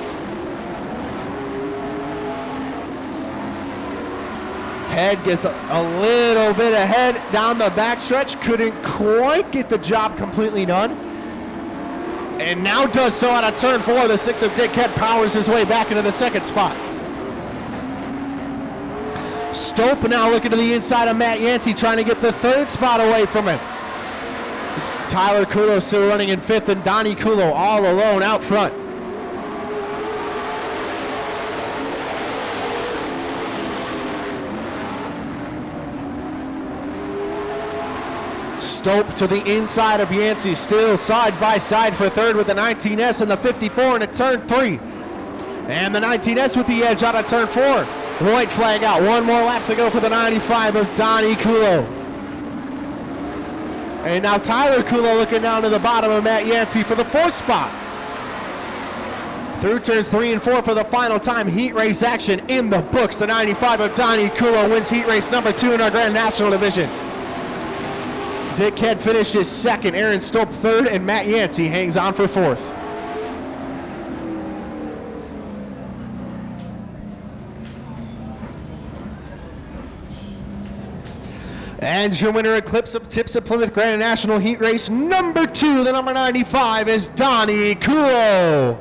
Head gets a little bit ahead down the backstretch. Couldn't quite get the job completely done. And now does so out of turn four. The 6 of Dickhead powers his way back into the second spot. Stolp now looking to the inside of Matt Yancey, trying to get the third spot away from him. Tyler Kulo still running in fifth, and Donnie Kulo all alone out front. Stolp to the inside of Yancey, still side by side for third with the 19S and the 54 into turn three. And the 19S with the edge out of turn four. White flag out, one more lap to go for the 95 of Donnie Kulo. And now Tyler Kulo looking down to the bottom of Matt Yancey for the fourth spot. Through turns 3 and 4 for the final time. Heat race action in the books. The 95 of Donnie Kulo wins heat race number 2 in our Grand National Division. Dickhead finishes second, Aaron Stolp third, and Matt Yancey hangs on for fourth. And your winner, Eclipse of Tips of Plymouth Grand National Heat Race number 2, the number 95 is Donnie Kulo.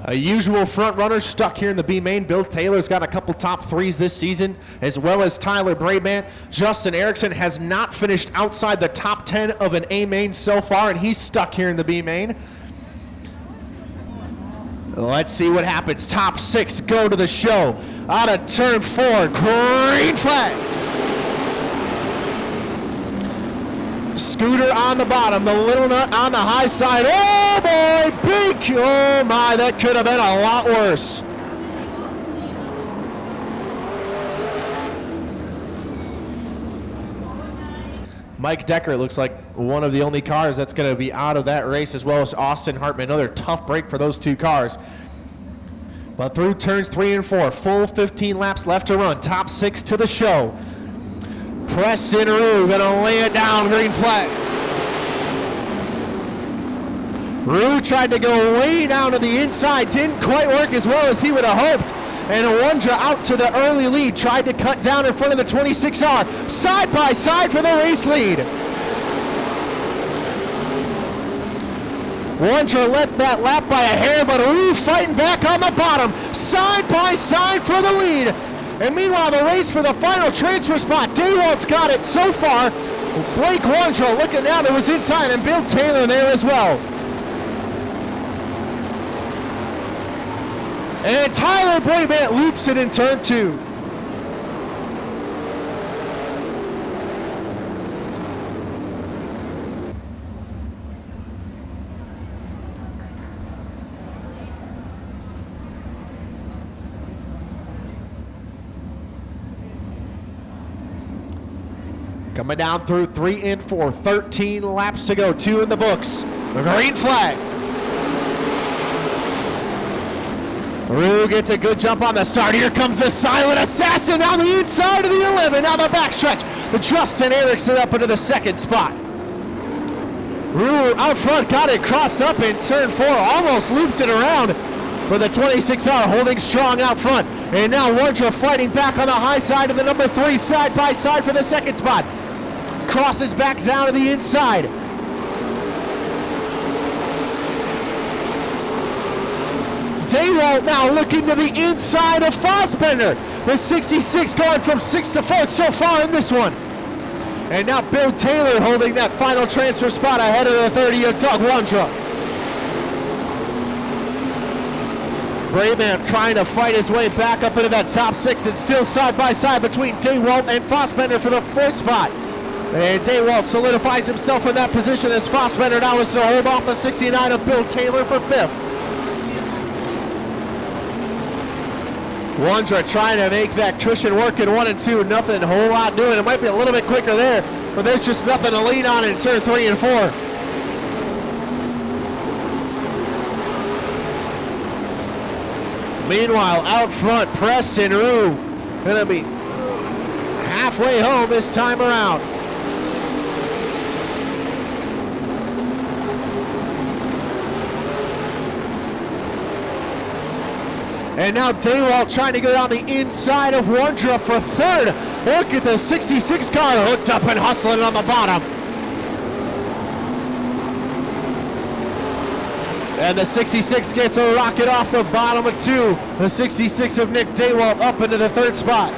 A usual front runner stuck here in the B main. Bill Taylor's got a couple top threes this season, as well as Tyler Brabant. Justin Erickson has not finished outside the top 10 of an A main so far, and he's stuck here in the B main. Let's see what happens. Top 6 go to the show. Out of turn 4, green flag. Scooter on the bottom, the little nut on the high side. Oh boy, peak! Oh my, that could have been a lot worse. Mike Decker looks like one of the only cars that's going to be out of that race, as well as Austin Hartman. Another tough break for those two cars. But through turns 3 and 4, full 15 laps left to run. Top 6 to the show. Preston Rue gonna lay it down, green flag. Rue tried to go way down to the inside, didn't quite work as well as he would have hoped. And Wondra out to the early lead, tried to cut down in front of the 26R. Side by side for the race lead. Wondra led that lap by a hair, but Rue fighting back on the bottom. Side by side for the lead. And meanwhile, the race for the final transfer spot, Daywalt's got it so far. Blake Wondra looking now that was inside, and Bill Taylor there as well. And Tyler Brabant loops it in turn 2. Coming down through 3 and 4, 13 laps to go, 2 in the books. The green flag. Rue gets a good jump on the start. Here comes the silent assassin on the inside of the 11. Now the backstretch. The Justin Erickson up into the second spot. Rue out front, got it crossed up in turn 4, almost looped it around for the 26R, holding strong out front. And now Wondra fighting back on the high side of the number 3, side by side for the second spot. Crosses back down to the inside. Daywalt now looking to the inside of Fassbender. The 66 going from 6th to 4th so far in this one. And now Bill Taylor holding that final transfer spot ahead of the 30 of Doug Wondra. Brabant trying to fight his way back up into that top 6, and still side by side between Daywalt and Fassbender for the 4th spot. And Daywalt solidifies himself in that position as Fassbender now is to hold off the 69 of Bill Taylor for 5th. Wondra trying to make that cushion work in 1 and 2. Nothing a whole lot doing. It might be a little bit quicker there, but there's just nothing to lean on in turn 3 and 4. Meanwhile, out front, Preston Rue gonna be halfway home this time around. And now Daywalt trying to go down the inside of Wondra for 3rd. Look at the 66 car hooked up and hustling on the bottom. And the 66 gets a rocket off the bottom of 2. The 66 of Nick Daywalt up into the 3rd spot.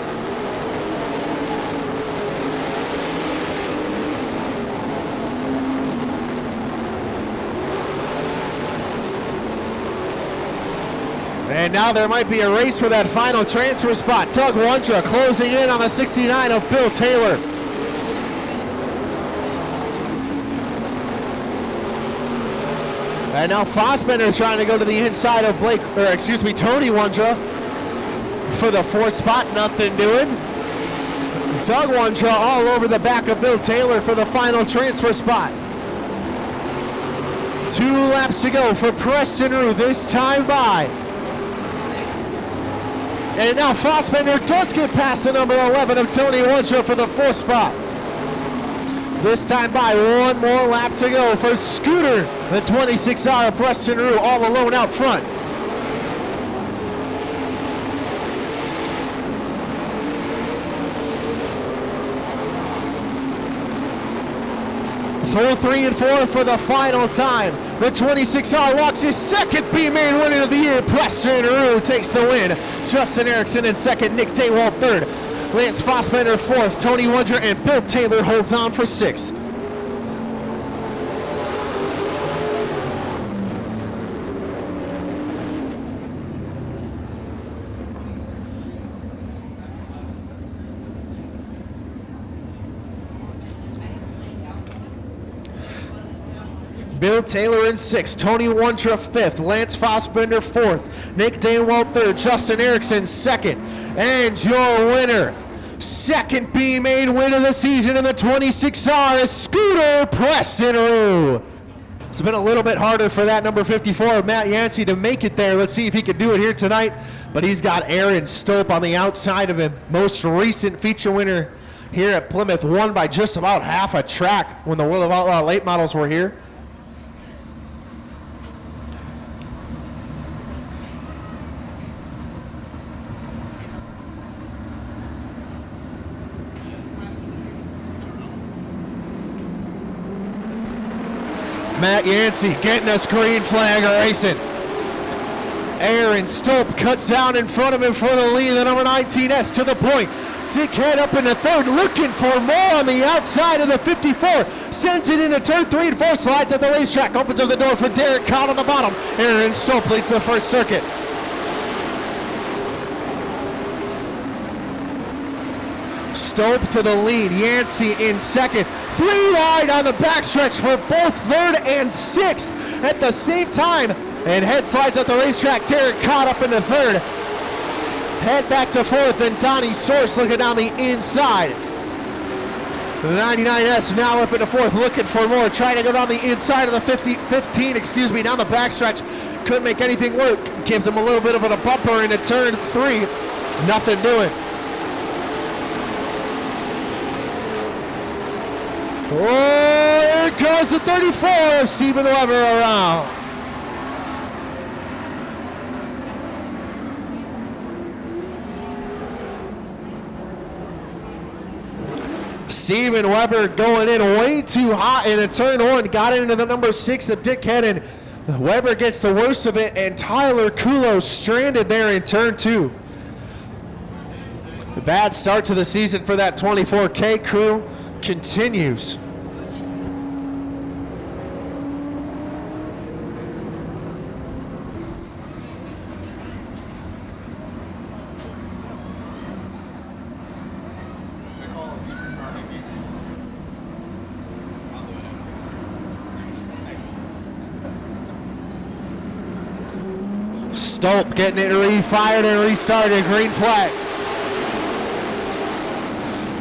And now there might be a race for that final transfer spot. Doug Wondra closing in on the 69 of Bill Taylor. And now Fassbender trying to go to the inside of Tony Wondra for the 4th spot. Nothing doing. Doug Wondra all over the back of Bill Taylor for the final transfer spot. 2 laps to go for Preston Rue this time by. And now Fassbender does get past the number 11 of Tony Wondra for the 4th spot. This time by, 1 more lap to go for Scooter, the 26R of Preston Rue, all alone out front. Through 3 and 4 for the final time. The 26R locks his 2nd B-Main winner of the year. Preston Rue takes the win. Justin Erickson in 2nd, Nick Daywalt 3rd. Lance Fassbender 4th, Tony Wondra and Bill Taylor holds on for 6th. Bill Taylor in 6th, Tony Wondra 5th, Lance Fassbender 4th, Nick Daywalt 3rd, Justin Erickson 2nd, and your winner, 2nd B-Main win of the season in the 26R is Scooter Preston Rue. It's been a little bit harder for that number 54, Matt Yancey, to make it there. Let's see if he can do it here tonight, but he's got Aaron Stope on the outside of him. Most recent feature winner here at Plymouth, won by just about half a track when the World of Outlaw late models were here. Matt Yancey getting us green flag racing. Aaron Stolp cuts down in front of him for the lead. The number 19S to the point. Dickhead up in the third, looking for more on the outside of the 54. Sends it into turn 3 and 4, slides at the racetrack, opens up the door for Derek Cott on the bottom. Aaron Stolp leads the first circuit. Stolp to the lead, Yancey in second. 3 wide on the backstretch for both third and sixth at the same time. And head slides at the racetrack, Derek Cott up in the third. Head back to fourth, and Donnie Source looking down the inside. The 99S now up into fourth, looking for more, trying to go down the inside of the 15, down the backstretch. Couldn't make anything work. Gives him a little bit of a bumper into turn 3. Nothing doing. Oh, here goes the 34 of Steven Weber around. Steven Weber going in way too hot in a turn 1, got into the number 6 of Dickhead, and Weber gets the worst of it, and Tyler Kulo stranded there in turn 2. The bad start to the season for that 24K crew continues. Stolp getting it refired and restarted, green flag.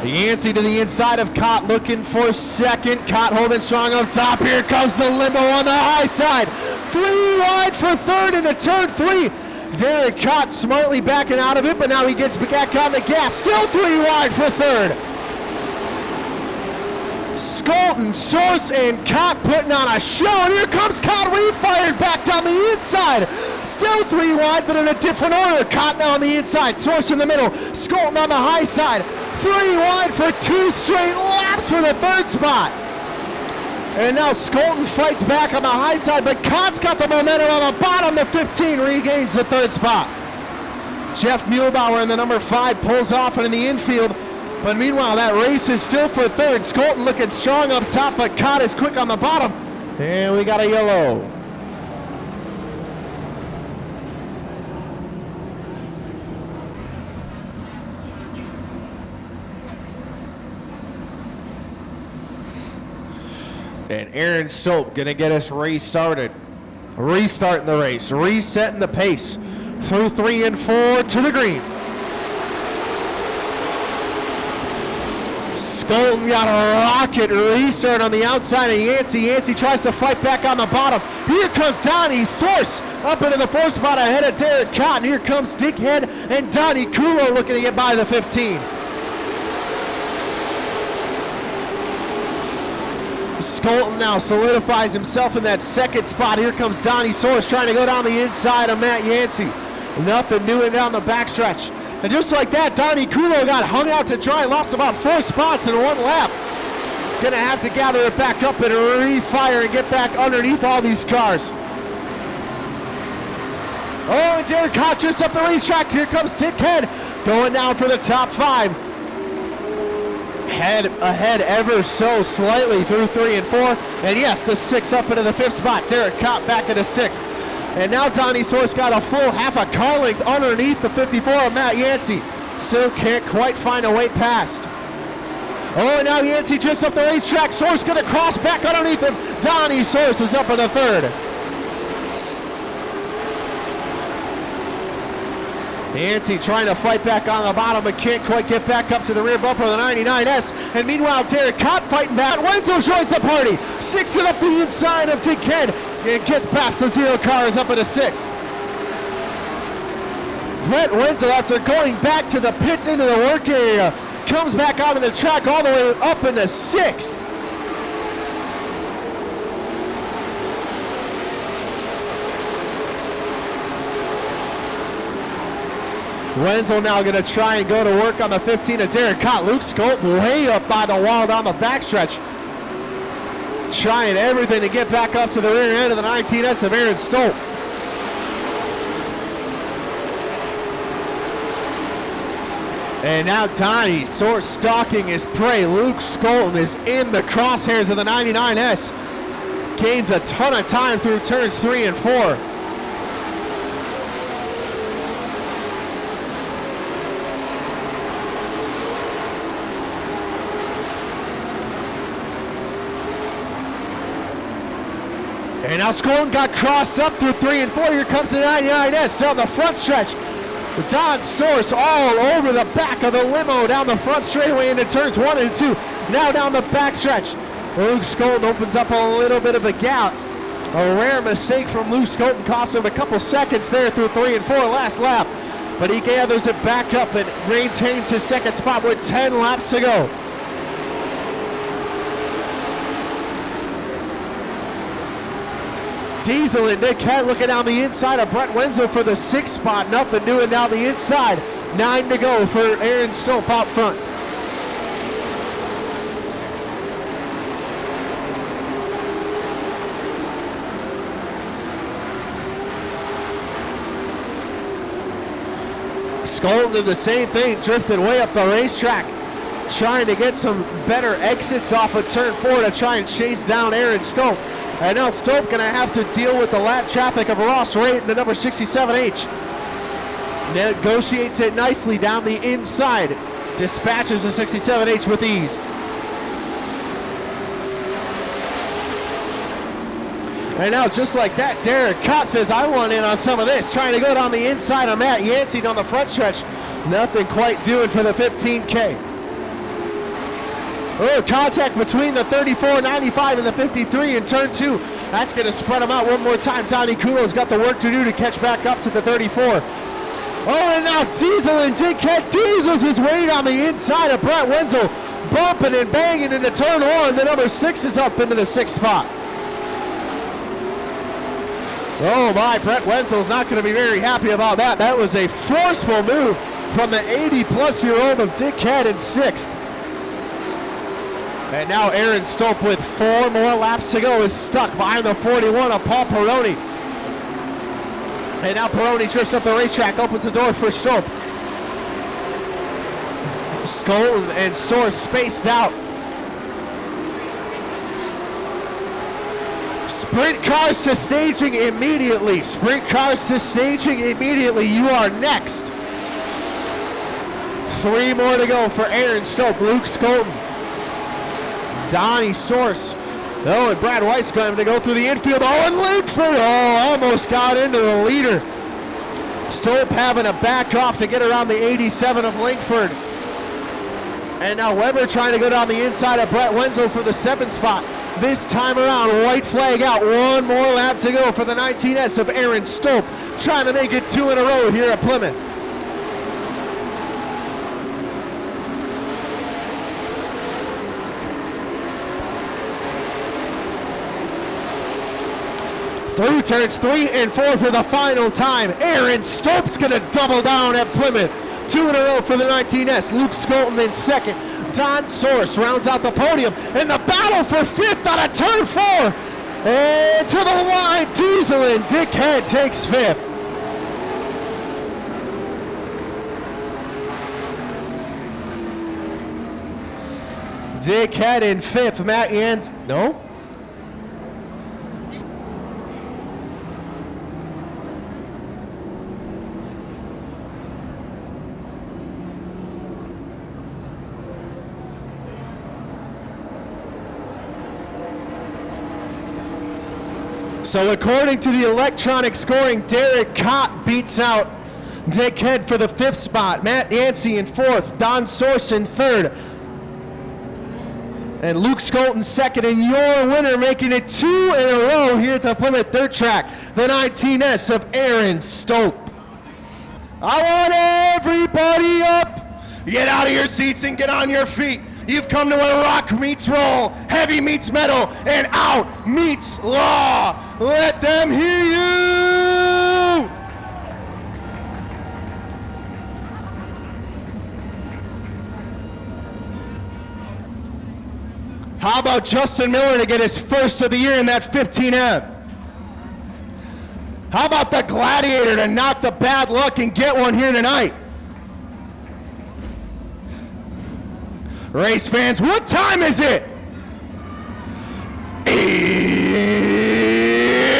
Yancey to the inside of Cott, looking for second. Cott holding strong up top. Here comes the limo on the high side. 3 wide for third into turn 3. Derek Cott smartly backing out of it, but now he gets back on the gas. Still 3 wide for third. Skolton, Source, and Cott putting on a show, and here comes Cott refired back down the inside. Still 3 wide, but in a different order. Cott now on the inside, Source in the middle, Skolton on the high side. 3 wide for 2 straight laps for the third spot. And now Skolton fights back on the high side, but Cott's got the momentum on the bottom. The 15 regains the third spot. Jeff Muehlbauer in the number 5 pulls off and in the infield. But meanwhile, that race is still for third. Skolton looking strong up top, but Cott is quick on the bottom. And we got a yellow. And Aaron Stolp gonna get us restarted. Restarting the race, resetting the pace. Through 3 and 4 to the green. Skolton got a rocket restart on the outside of Yancey. Yancey tries to fight back on the bottom. Here comes Donnie Source up into the 4th spot ahead of Derek Cott. And here comes Dickhead and Donnie Kulo looking to get by the 15. Skolton now solidifies himself in that 2nd spot. Here comes Donnie Source trying to go down the inside of Matt Yancey. Nothing doing down the backstretch. And just like that, Donnie Kulo got hung out to dry, lost about 4 spots in 1 lap. Gonna have to gather it back up and refire and get back underneath all these cars. Oh, and Derek Cott trips up the racetrack. Here comes Dickhead going down for the top 5. Head ahead ever so slightly through 3 and 4. And yes, the 6 up into the 5th spot. Derek Cott back into 6th. And now Donnie Source got a full half a car length underneath the 54 of Matt Yancey. Still can't quite find a way past. Oh, and now Yancey trips up the racetrack. Source gonna cross back underneath him. Donnie Source is up in the 3rd. Yancey trying to fight back on the bottom, but can't quite get back up to the rear bumper of the 99S. And meanwhile, Derek Cott fighting back. Wenzel joins the party. 6th up the inside of Dickhead. And gets past the 0 cars up into 6th. Brett Wenzel, after going back to the pits into the work area, comes back onto the track all the way up into 6th. Wenzel now going to try and go to work on the 15 of Derek Cott. Luke Skolton way up by the wall down the backstretch. Trying everything to get back up to the rear end of the 19S of Aaron Stolp. And now Donnie Source stalking his prey. Luke Skolton is in the crosshairs of the 99S. Gains a ton of time through turns 3 and 4. And now Skolton got crossed up through 3 and 4. Here comes the 99S down the front stretch. Don Source all over the back of the limo down the front straightaway into turns 1 and 2. Now down the back stretch. Luke Skolton opens up a little bit of a gap. A rare mistake from Luke Skolton cost him a couple seconds there through 3 and 4 last lap. But he gathers it back up and maintains his second spot with 10 laps to go. Diesel and Nick Kent looking down the inside of Brett Wenzel for the 6th spot. Nothing doing down the inside. 9 to go for Aaron Stope out front. Skolton did the same thing, drifted way up the racetrack, trying to get some better exits off of turn 4 to try and chase down Aaron Stope. And now Stope going to have to deal with the lap traffic of Ross Raitt in the number 67H. Negotiates it nicely down the inside. Dispatches the 67H with ease. And now just like that, Derek Cott says, I want in on some of this. Trying to go down the inside on Matt Yancey on the front stretch. Nothing quite doing for the 15K. Oh, contact between the 34.95 and the 53 in turn 2. That's going to spread them out one more time. Donnie Kulo's got the work to do to catch back up to the 34. Oh, and now Diesel and Dick Kent Diesels his way down the inside of Brett Wenzel. Bumping and banging into turn 1. The number 6 is up into the 6th spot. Oh my, Brett Wenzel's not going to be very happy about that. That was a forceful move from the 80-plus-year-old of Dick Kent in 6th. And now Aaron Stope with 4 more laps to go is stuck behind the 41 of Paul Peroni. And now Peroni drifts up the racetrack, opens the door for Stope. Skolton and Source spaced out. Sprint cars to staging immediately. Sprint cars to staging immediately. You are next. 3 more to go for Aaron Stope, Luke Skolton, Donnie Source. Oh, and Brad Weiss going to go through the infield. Oh, and Langford, almost got into the leader. Stope having to back off to get around the 87 of Langford. And now Weber trying to go down the inside of Brett Wenzel for the 7th spot. This time around, white flag out. 1 more lap to go for the 19S of Aaron Stope, trying to make it 2 in a row here at Plymouth. Through turns 3 and 4 for the final time. Aaron Stope's going to double down at Plymouth. 2 in a row for the 19S. Luke Skolton in 2nd. Don Source rounds out the podium. And the battle for 5th out of turn 4. And to the line, Diesel and Dick Kent takes 5th. Dick Kent in 5th. Matt Yant, no? So according to the electronic scoring, Derek Cott beats out Dick Kent for the 5th spot. Matt Yancey in 4th. Don Source in 3rd. And Luke Skolton 2nd. And your winner, making it 2 in a row here at the Plymouth Dirt Track, the 19S of Aaron Stope. I want everybody up. Get out of your seats and get on your feet. You've come to where rock meets roll, heavy meets metal, and out meets law. Let them hear you! How about Justin Miller to get his first of the year in that 15M? How about the Gladiator to knock the bad luck and get one here tonight? Race fans, what time is it?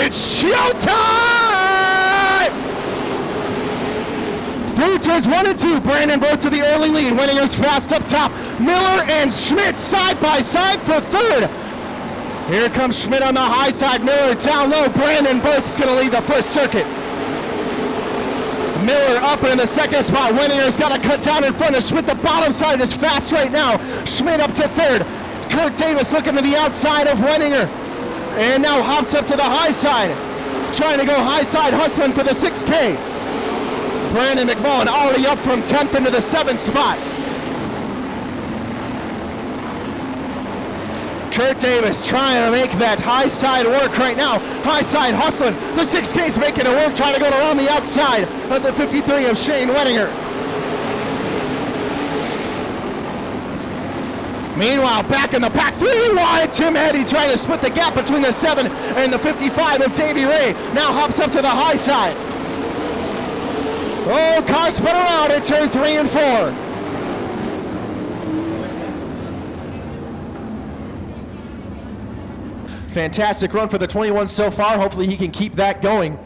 It's showtime! Through turns 1 and 2, Brandon Burke to the early lead. Winninger's fast up top. Miller and Schmidt side by side for third. Here comes Schmidt on the high side. Miller down low. Brandon Burke's going to lead the first circuit. Miller up in the second spot. Winninger's got to cut down in front of Schmidt. The bottom side is fast right now. Schmidt up to third. Kurt Davis looking to the outside of Winninger. And now hops up to the high side. Trying to go high side, hustling for the 6K. Brandon McMullen already up from 10th into the 7th spot. Kurt Davis trying to make that high side work right now. High side hustling. The 6K's making it work, trying to go around the outside of the 53 of Shane Winninger. Meanwhile, back in the pack, 3 wide, Tim Eddy trying to split the gap between the 7 and the 55 of Davey Ray. Now hops up to the high side. Oh, cars spin around at turn 3 and 4. Fantastic run for the 21 so far. Hopefully he can keep that going.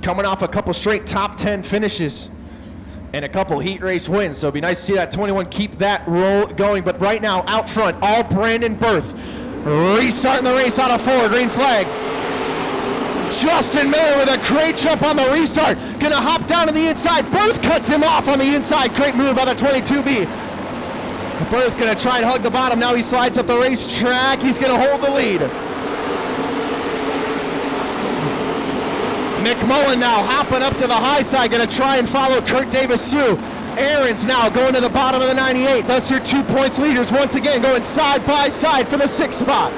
Coming off a couple straight top 10 finishes and a couple heat race wins. So it'd be nice to see that 21 keep that roll going. But right now, out front, all Brandon Burke. Restarting the race out of 4, green flag. Justin Miller with a great jump on the restart. Gonna hop down to the inside. Burke cuts him off on the inside. Great move by the 22B. Burke gonna try and hug the bottom. Now he slides up the racetrack. He's gonna hold the lead. McMullen now hopping up to the high side. Gonna try and follow Kurt Davis through. Aarons now going to the bottom of the 98. That's your 2 points leaders once again going side by side for the 6th spot.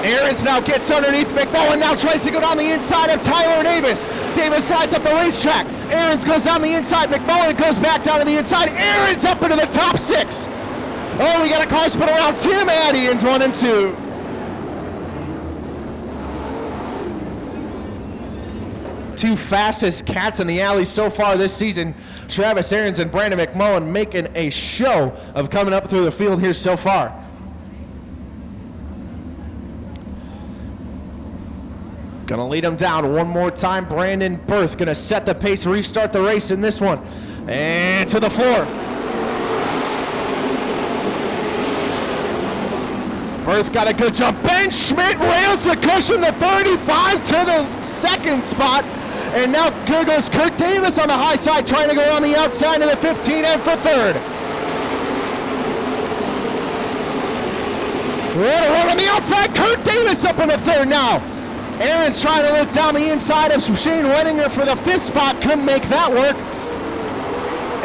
Aarons now gets underneath McMullen, now tries to go down the inside of Tyler Davis. Davis slides up the racetrack. Aarons goes down the inside. McMullen goes back down to the inside. Aarons up into the top 6. Oh, we got a car spin around. Tim Addy in 1 and 2. Two fastest cats in the alley so far this season. Travis Aarons and Brandon McMullen making a show of coming up through the field here so far. Gonna lead him down one more time. Brandon Burke gonna set the pace, restart the race in this one. And to the floor. Burke got a good jump. Ben Schmidt rails the cushion, the 35 to the 2nd spot. And now here goes Kurt Davis on the high side, trying to go on the outside of the 15 and for 3rd. What a run on the outside. Kurt Davis up in the 3rd now. Aaron's trying to look down the inside of Shane Winninger for the 5th spot. Couldn't make that work.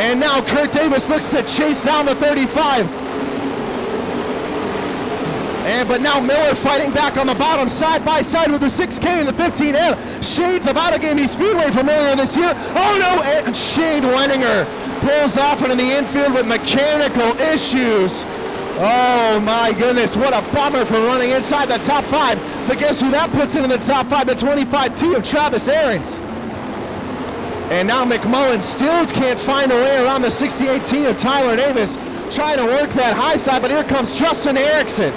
And now Kurt Davis looks to chase down the 35. But now Miller fighting back on the bottom, side by side with the 6K and the 15 and shades of Allegheny Speedway for Miller this year. Oh no, and Shane Winninger pulls off into the infield with mechanical issues. Oh my goodness, what a bummer for running inside the top 5. But guess who that puts into the top 5? The 25T of Travis Aarons. And now McMullen still can't find a way around the 68T of Tyler Davis. Trying to work that high side, but here comes Justin Erickson.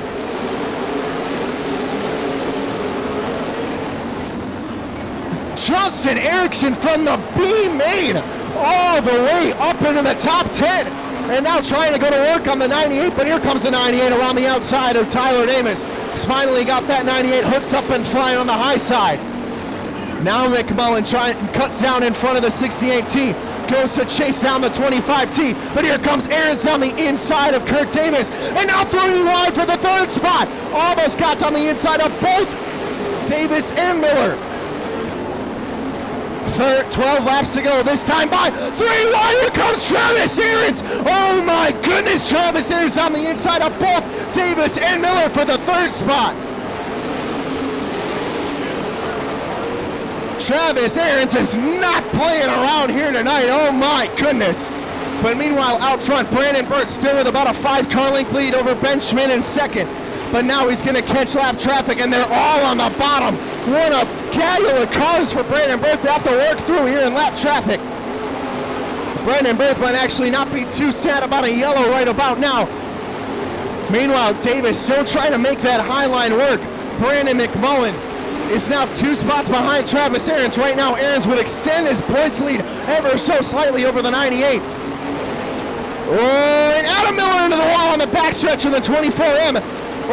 Justin Erickson from the B main all the way up into the top 10. And now trying to go to work on the 98, but here comes the 98 around the outside of Tyler Davis. He's finally got that 98 hooked up and flying on the high side. Now McMullen cuts down in front of the 68T, goes to chase down the 25T, but here comes Aarons down the inside of Kurt Davis, and now 3 wide for the 3rd spot. Almost got down the inside of both Davis and Miller. 12 laps to go, this time by 3 wide. Here comes Travis Aarons. Oh my goodness, Travis Aarons on the inside of both Davis and Miller for the 3rd spot. Travis Aarons is not playing around here tonight, oh my goodness. But meanwhile, out front, Brandon Burke still with about a 5-car length lead over Ben Schmidt in 2nd. But now he's going to catch lap traffic, and they're all on the bottom. What a gaggle of cars for Brandon Burke to have to work through here in lap traffic. Brendan Berth might actually not be too sad about a yellow right about now. Meanwhile, Davis still trying to make that high line work. Brandon McMullen is now 2 spots behind Travis Aarons. Right now, Aarons would extend his points lead ever so slightly over the 98. Oh, and Adam Miller into the wall on the backstretch of the 24M.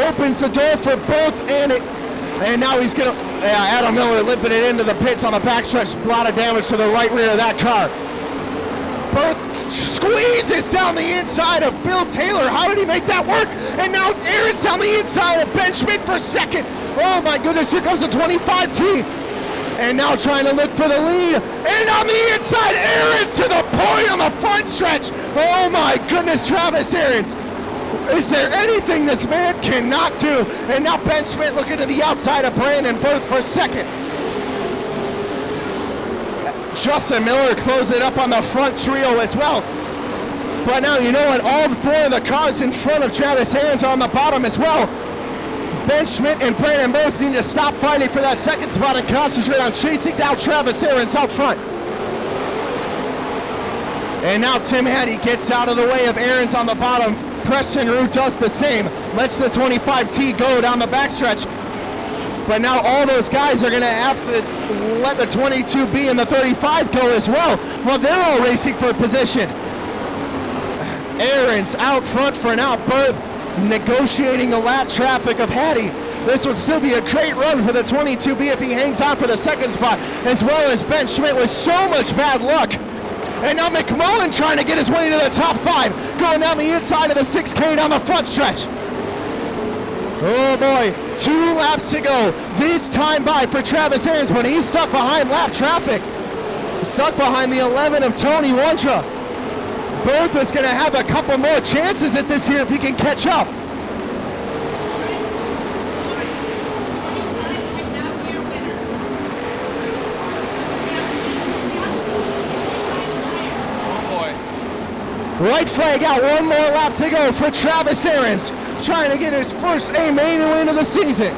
Opens the door for both, and now he's gonna, Adam Miller limping it into the pits on the backstretch. A lot of damage to the right rear of that car. Berth squeezes down the inside of Bill Taylor. How did he make that work? And now Aarons down the inside of Ben Schmidt for second. Oh my goodness, here comes the 25T. And now trying to look for the lead. And on the inside, Aarons to the point on the front stretch. Oh my goodness, Travis Aarons. Is there anything this man cannot do? And now Ben Schmidt looking to the outside of Brandon Berth for second. Justin Miller closing it up on the front trio as well. But now, you know what? All 4 of the cars in front of Travis Aarons are on the bottom as well. Ben Schmidt and Brandon Berth need to stop fighting for that second spot and concentrate on chasing down Travis Aarons out front. And now Tim Hattie gets out of the way of Aarons on the bottom. Preston Root does the same. Lets the 25T go down the backstretch. But now all those guys are going to have to let the 22B and the 35 go as well. Well, they're all racing for position. Aarons out front for now. Berth negotiating the lap traffic of Hattie. This would still be a great run for the 22B if he hangs on for the second spot, as well as Ben Schmidt with so much bad luck. And now McMullen trying to get his way into the top 5, going down the inside of the 6K down the front stretch. Oh boy, 2 laps to go. This time by for Travis Aarons, but he's stuck behind lap traffic. Stuck behind the 11 of Tony Wondra. Berth is going to have a couple more chances at this here if he can catch up. White flag out, 1 more lap to go for Travis Aarons, trying to get his first A main win of the season.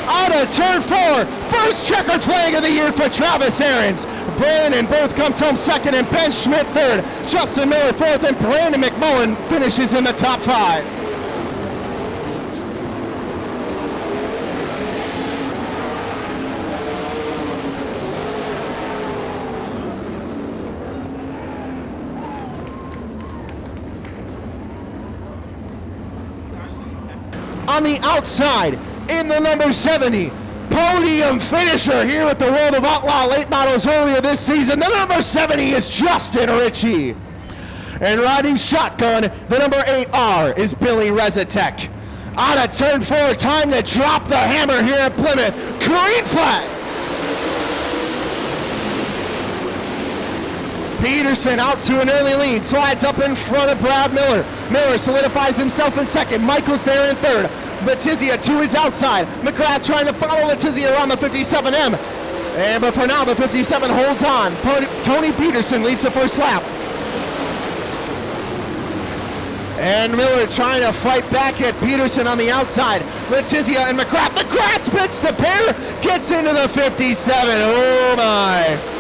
Out of turn 4, first checkered flag of the year for Travis Aarons. Brandon Berth comes home second and Ben Schmidt third. Justin Miller fourth and Brandon McMullen finishes in the top 5. On the outside, in the number 70, podium finisher here with the World of Outlaw late models earlier this season. The number 70 is Justin Ritchie. And riding shotgun, the number 8R is Billy Rezatek. On a turn 4, time to drop the hammer here at Plymouth. Green flag. Peterson out to an early lead, slides up in front of Brad Miller. Miller solidifies himself in second. Michael's there in third. Letizia to his outside. McGrath trying to follow Letizia around the 57M. But for now, the 57 holds on. Tony Peterson leads the first lap. And Miller trying to fight back at Peterson on the outside. Letizia and McGrath. McGrath spits the pair, gets into the 57. Oh my.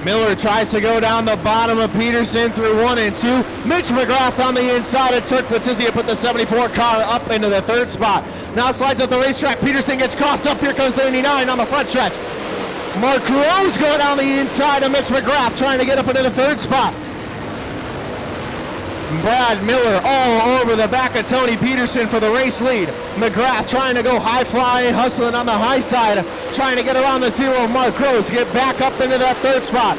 Miller tries to go down the bottom of Peterson through 1 and 2. Mitch McGrath on the inside of Turk Letizia put the 74 car up into the 3rd spot. Now slides up the racetrack. Peterson gets crossed up. Here comes the 89 on the front stretch. Mark Rose going down the inside of Mitch McGrath trying to get up into the 3rd spot. Brad Miller all over the back of Tony Peterson for the race lead. McGrath trying to go high flying, hustling on the high side, trying to get around the 0 of Mark Rose, get back up into that 3rd spot.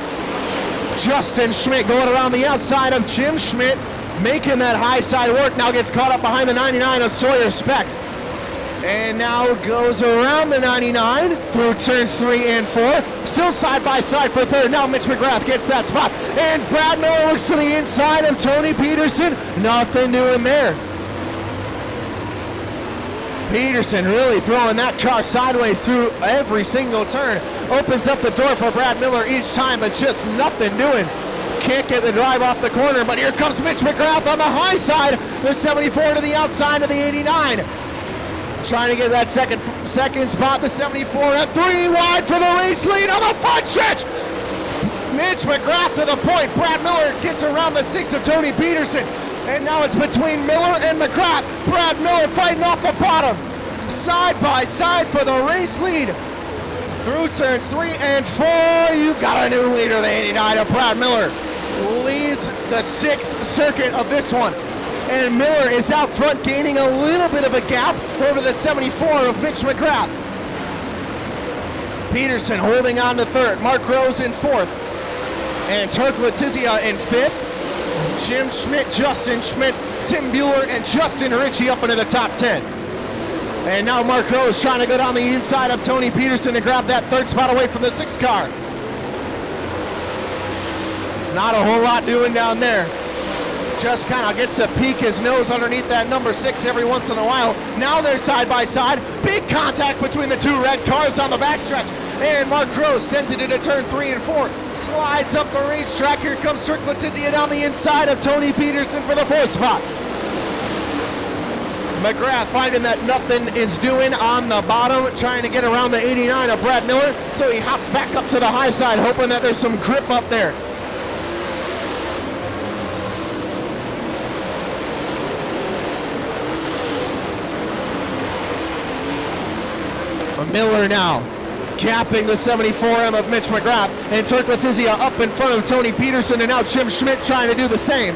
Justin Schmidt going around the outside of Jim Schmidt, making that high side work. Now gets caught up behind the 99 of Sawyer Specht. And now goes around the 99 through turns 3 and 4. Still side by side for 3rd. Now Mitch McGrath gets that spot. And Brad Miller looks to the inside of Tony Peterson. Nothing doing there. Peterson really throwing that car sideways through every single turn. Opens up the door for Brad Miller each time, but just nothing doing. can't get the drive off the corner, but here comes Mitch McGrath on the high side. The 74 to the outside of the 89. Trying to get that second spot, the 74 at 3 wide for the race lead on the front stretch. Mitch McGrath to the point. Brad Miller gets around the 6 of Tony Peterson. And now it's between Miller and McGrath. Brad Miller fighting off the bottom. Side by side for the race lead. Through turns 3 and 4, you've got a new leader, the 89 of Brad Miller. Leads the 6th circuit of this one. And Miller is out front, gaining a little bit of a gap over the 74 of Mitch McGrath. Peterson holding on to 3rd. Mark Rose in 4th. And Turk Letizia in 5th. Jim Schmidt, Justin Schmidt, Tim Bueller, and Justin Ritchie up into the top 10. And now Mark Rose trying to go down the inside of Tony Peterson to grab that 3rd spot away from the 6th car. Not a whole lot doing down there. Just kind of gets to peek his nose underneath that number 6 every once in a while. Now they're side by side. Big contact between the 2 red cars on the backstretch. And Mark Rose sends it into turn 3 and 4. Slides up the racetrack. Here comes Turk Letizia down the inside of Tony Peterson for the 4th spot. McGrath finding that nothing is doing on the bottom, trying to get around the 89 of Brad Miller. So he hops back up to the high side, hoping that there's some grip up there. Miller now gapping the 74M of Mitch McGrath, and Turk Letizia up in front of Tony Peterson, and now Jim Schmidt trying to do the same.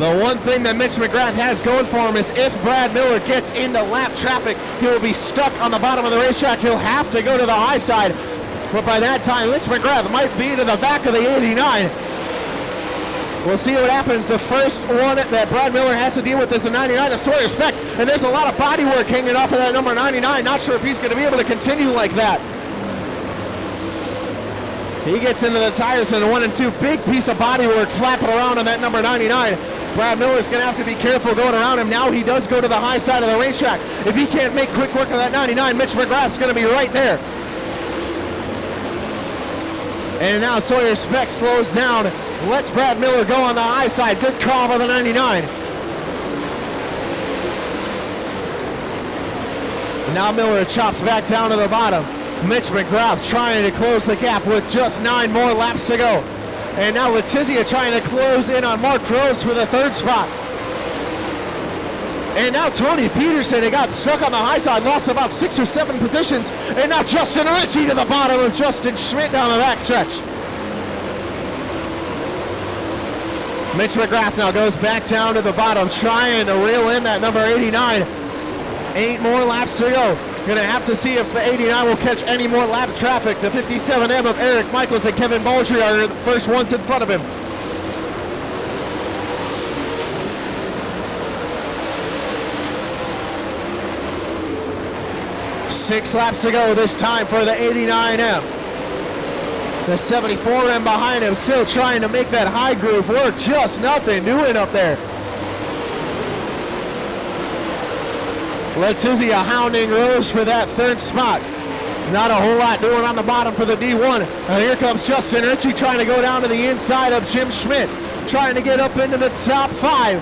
The one thing that Mitch McGrath has going for him is if Brad Miller gets into lap traffic, he will be stuck on the bottom of the racetrack. He'll have to go to the high side. But by that time, Mitch McGrath might be to the back of the 89. We'll see what happens. The first one that Brad Miller has to deal with is the 99 of Sawyer Speck. And there's a lot of body work hanging off of that number 99. Not sure if he's going to be able to continue like that. He gets into the tires in 1 and 2. Big piece of body work flapping around on that number 99. Brad Miller's going to have to be careful going around him. Now he does go to the high side of the racetrack. If he can't make quick work of that 99, Mitch McGrath's going to be right there. And now Sawyer Speck slows down, lets Brad Miller go on the high side. Good call by the 99. And now Miller chops back down to the bottom. Mitch McGrath trying to close the gap with just 9 more laps to go. And now Letizia trying to close in on Mark Rose for the 3rd spot. And now Tony Peterson, he got stuck on the high side, lost about 6 or 7 positions. And now Justin Ritchie to the bottom of Justin Schmidt down the backstretch. Mitch McGrath now goes back down to the bottom, trying to reel in that number 89. 8 more laps to go. Gonna have to see if the 89 will catch any more lap traffic. The 57M of Eric Michaels and Kevin Baldry are the first ones in front of him. Six laps to go this time for the 89M. The 74M behind him still trying to make that high groove work. Just nothing doing up there. Letizia hounding Rose for that 3rd spot. Not a whole lot doing on the bottom for the D1. And here comes Justin Ritchie trying to go down to the inside of Jim Schmidt. Trying to get up into the top 5.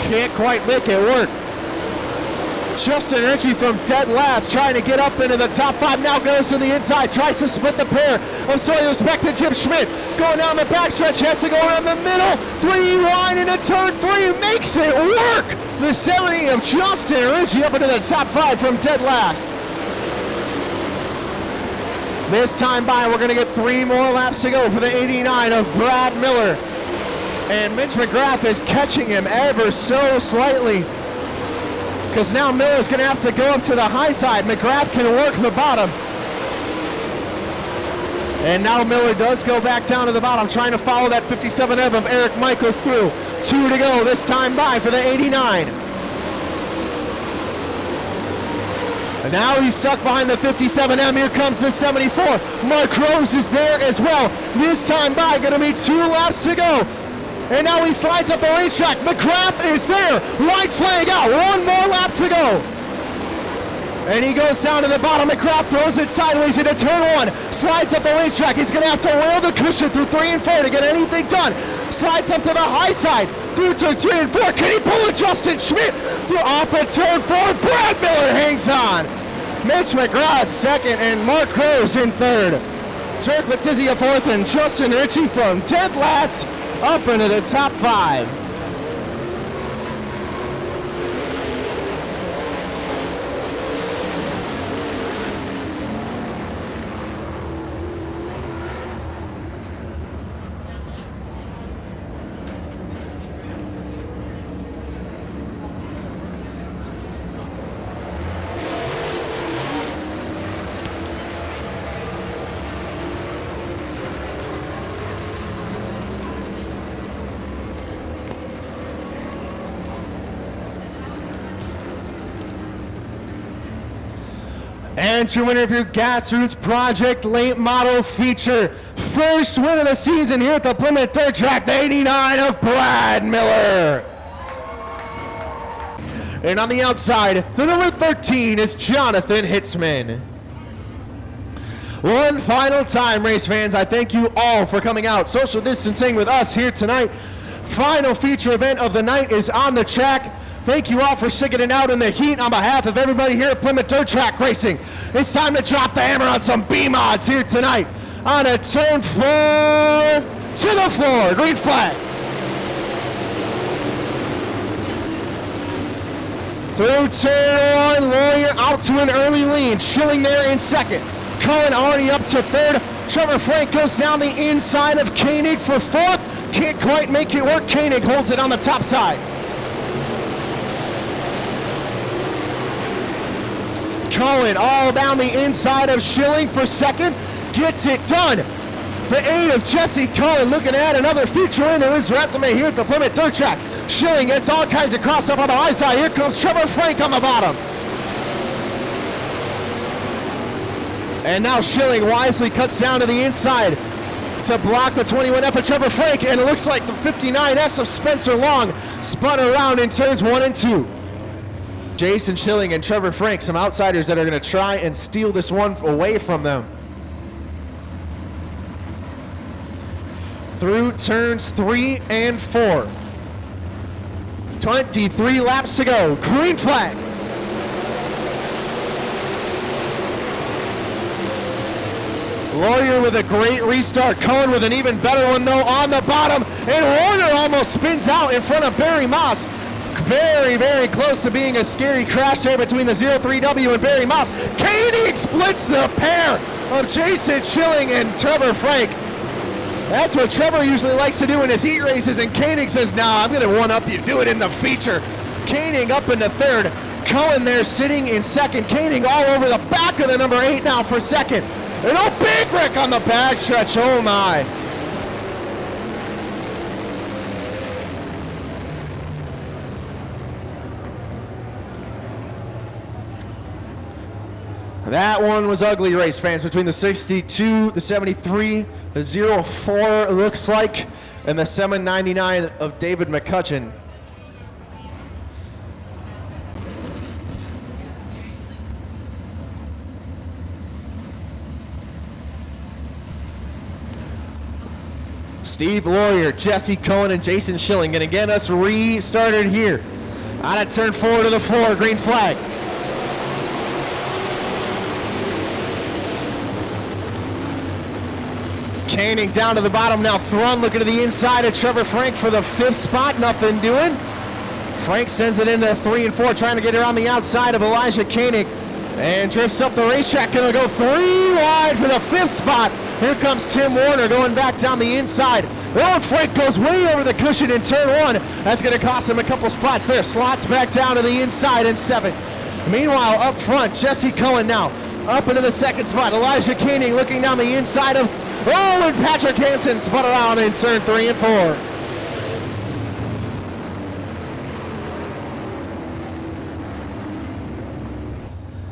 Can't quite make it work. Justin Ritchie from dead last trying to get up into the top 5. Now goes to the inside, tries to split the pair of Sawyer Speck to Jim Schmidt. Going down the backstretch, has to go around the middle. 3 wide into turn 3, makes it work. The 70 of Justin Ritchie up into the top 5 from dead last. This time by, we're going to get 3 more laps to go for the 89 of Brad Miller. And Mitch McGrath is catching him ever so slightly, because now Miller's going to have to go up to the high side. McGrath can work the bottom. And now Miller does go back down to the bottom, trying to follow that 57M of Eric Michaels through. 2 to go this time by for the 89. And now he's stuck behind the 57M. Here comes the 74. Mark Rose is there as well. This time by, going to be 2 laps to go. And now he slides up the racetrack. McGrath is there. White flag out. 1 more lap to go. And he goes down to the bottom and crop throws it sideways into turn 1. Slides up the racetrack. He's going to have to roll the cushion through 3 and 4 to get anything done. Slides up to the high side through turn 3 and 4. Can he pull a Justin Schmidt through off of turn 4? Brad Miller hangs on. Mitch McGrath second and Mark Rose in third. Turk Letizia fourth and Justin Ritchie from dead last up into the top 5. And your winner of your Grassroots Project Late Model Feature. First win of the season here at the Plymouth Dirt Track, the 89 of Brad Miller. And on the outside, the number 13 is Jonathan Hitzman. One final time, race fans, I thank you all for coming out, social distancing with us here tonight. Final feature event of the night is on the track. Thank you all for sticking it out in the heat on behalf of everybody here at Plymouth Dirt Track Racing. It's time to drop the hammer on some B-mods here tonight on a turn 4 to the floor. Green flag. Through turn 1, Lawyer out to an early lead. Schilling there in second. Cullen already up to third. Trevor Frank goes down the inside of Koenig for fourth. Can't quite make it work. Koenig holds it on the top side. Cullen all down the inside of Schilling for second, gets it done. The 8 of Jesse Cullen looking at another feature into his resume here at the Plymouth Dirt Track. Schilling gets all kinds of cross up on the high side. Here comes Trevor Frank on the bottom. And now Schilling wisely cuts down to the inside to block the 21F of Trevor Frank, and it looks like the 59S of Spencer Long spun around in turns 1 and 2. Jason Schilling and Trevor Frank, some outsiders that are going to try and steal this one away from them. Through turns 3 and 4. 23 laps to go. Green flag. Lawyer with a great restart. Cohen with an even better one though on the bottom. And Warner almost spins out in front of Barry Moss. Very, very close to being a scary crash there between the 03W and Barry Moss. Koenig splits the pair of Jason Schilling and Trevor Frank. That's what Trevor usually likes to do in his heat races, and Koenig says, nah, I'm going to one-up you. Do it in the feature. Koenig up into third. Cohen there sitting in second. Koenig all over the back of the number 8 now for second. And a big wreck on the backstretch. Oh, my. That one was ugly, race fans, between the 62, the 73, the 04 looks like, and the 799 of David McCutcheon. Steve Lawyer, Jesse Cohen, and Jason Schilling going to get us restarted here. On a turn 4 to the floor, green flag. Koenig down to the bottom now. Thrun looking to the inside of Trevor Frank for the 5th spot. Nothing doing. Frank sends it into 3 and 4, trying to get around the outside of Elijah Koenig. And drifts up the racetrack. Going to go 3 wide for the 5th spot. Here comes Tim Warner going back down the inside. Oh, Frank goes way over the cushion in turn 1. That's going to cost him a couple spots there. Slots back down to the inside in 7th. Meanwhile, up front, Jesse Cohen now up into the 2nd spot. Elijah Koenig looking down the inside of and Patrick Hansen spun around in turn 3 and 4.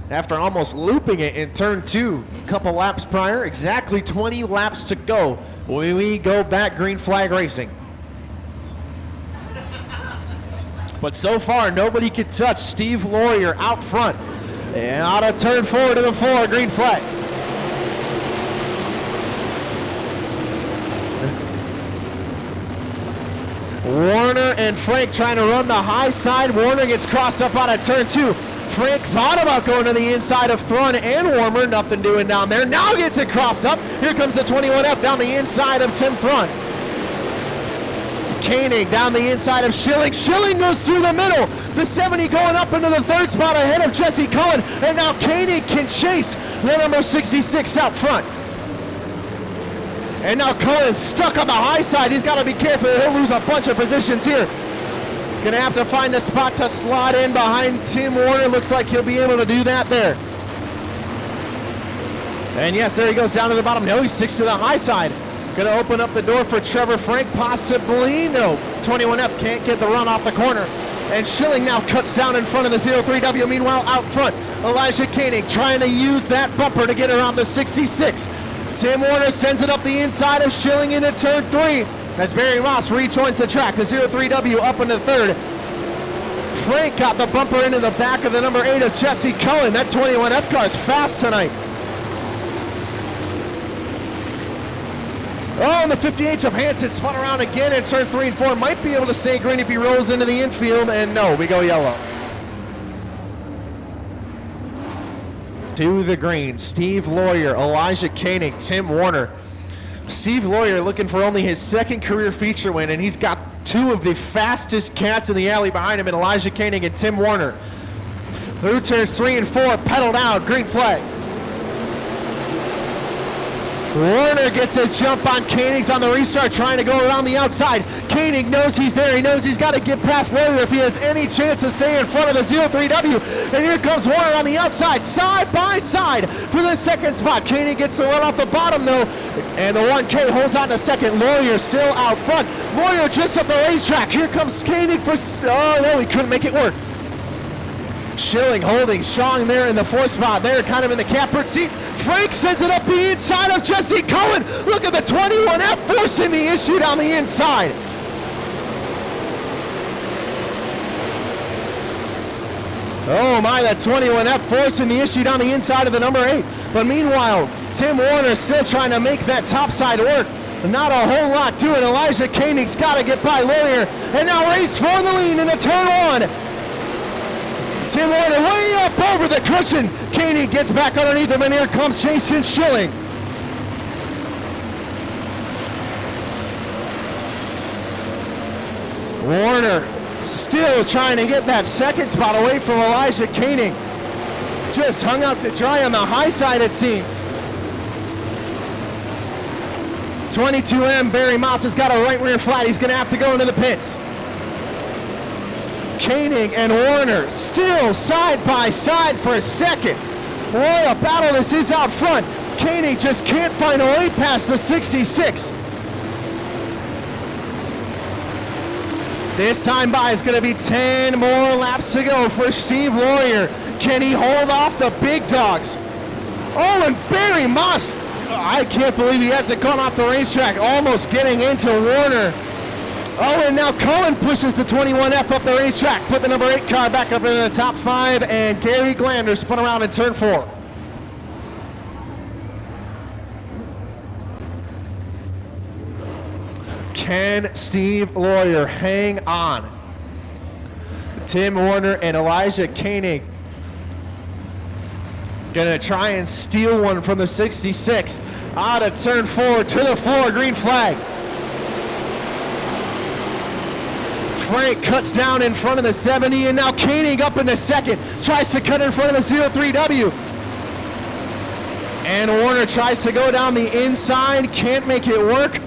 After almost looping it in turn 2 a couple laps prior, exactly 20 laps to go when we go back green flag racing. But so far, nobody could touch Steve Lawyer out front. And out of turn 4 to the floor, green flag. Warner and Frank trying to run the high side. Warner gets crossed up out of turn 2. Frank thought about going to the inside of Thrun and Warmer. Nothing doing down there. Now gets it crossed up. Here comes the 21F down the inside of Tim Thrun. Koenig down the inside of Schilling. Schilling goes through the middle. The 70 going up into the 3rd spot ahead of Jesse Cullen. And now Koenig can chase the number 66 out front. And now Cullen's stuck on the high side. He's got to be careful. He'll lose a bunch of positions here. Gonna have to find a spot to slot in behind Tim Warner. Looks like he'll be able to do that there. And yes, there he goes down to the bottom. No, he sticks to the high side. Gonna open up the door for Trevor Frank, possibly. No, 21F can't get the run off the corner. And Schilling now cuts down in front of the 03W. Meanwhile, out front, Elijah Koenig trying to use that bumper to get around the 66. Tim Warner sends it up the inside of Schilling into turn 3. As Barry Moss rejoins the track, the 03W up into 3rd. Frank got the bumper into the back of the number 8 of Jesse Cullen. That 21F car is fast tonight. Oh, and the 58 of Hansen spun around again in turn 3 and 4. Might be able to stay green if he rolls into the infield, and no, we go yellow. To the green, Steve Lawyer, Elijah Koenig, Tim Warner. Steve Lawyer looking for only his 2nd career feature win, and he's got 2 of the fastest cats in the alley behind him in Elijah Koenig and Tim Warner. Through turns 3 and 4, pedal down, green flag. Warner gets a jump on Koenig's on the restart, trying to go around the outside. Koenig knows he's there. He knows he's got to get past Lawyer if he has any chance of staying in front of the 03W. And here comes Warner on the outside, side by side for the 2nd spot. Koenig gets the run off the bottom, though, and the 1K holds on to 2nd. Lawyer still out front. Lawyer drifts up the racetrack. Here comes Koenig for, oh no, he couldn't make it work. Schilling holding strong there in the 4th spot there, kind of in the catbird seat. Frank sends it up the inside of Jesse Cullen. Look at the 21F forcing the issue down the inside. Oh my, that 21F forcing the issue down the inside of the number 8. But meanwhile, Tim Warner still trying to make that top side work. Not a whole lot doing. Elijah Koenig's got to get by Lawyer. And now race for the lead into turn 1. Tim Warner way up over the cushion. Koenig gets back underneath him, and here comes Jason Schilling. Warner still trying to get that 2nd spot away from Elijah Koenig. Just hung out to dry on the high side, it seemed. 22M, Barry Moss has got a right rear flat. He's going to have to go into the pits. Koenig and Warner still side by side for a 2nd. What a battle this is out front. Koenig just can't find a way past the 66. This time by is going to be 10 more laps to go for Steve Lawyer. Can he hold off the big dogs? Oh, and Barry Moss, I can't believe he hasn't gone off the racetrack, almost getting into Warner. Oh, and now Cullen pushes the 21F up the racetrack, put the number 8 car back up into the top 5, and Gary Glander spun around in turn 4. Can Steve Lawyer hang on? Tim Warner and Elijah Koenig gonna try and steal one from the 66. Out of turn 4 to the floor, green flag. Frank cuts down in front of the 70, and now Koenig up in the 2nd. Tries to cut in front of the 03W. And Warner tries to go down the inside, can't make it work.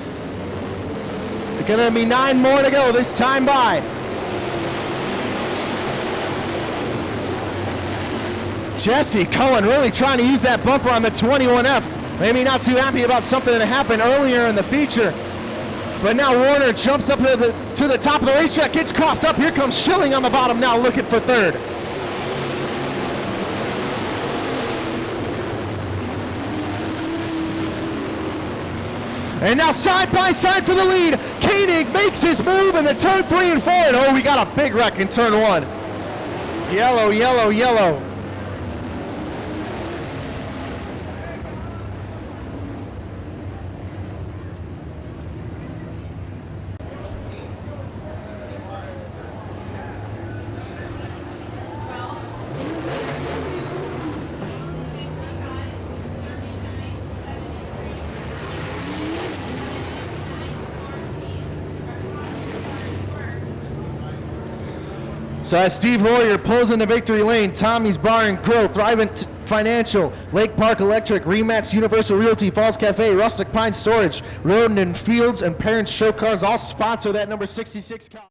Gonna be 9 more to go this time by. Jesse Cullen really trying to use that bumper on the 21F. Maybe not too happy about something that happened earlier in the feature. But now Warner jumps up to the top of the racetrack, gets crossed up. Here comes Schilling on the bottom now looking for 3rd. And now side by side for the lead. Koenig makes his move in the turn 3 and 4. And oh, we got a big wreck in turn 1. Yellow, yellow, yellow. So as Steve Lawyer pulls into victory lane, Tommy's Bar and Grill, Thrivent Financial, Lake Park Electric, Remax Universal Realty, Falls Cafe, Rustic Pine Storage, Roden and Fields, and Parents Show Cars all sponsor that number 66 car.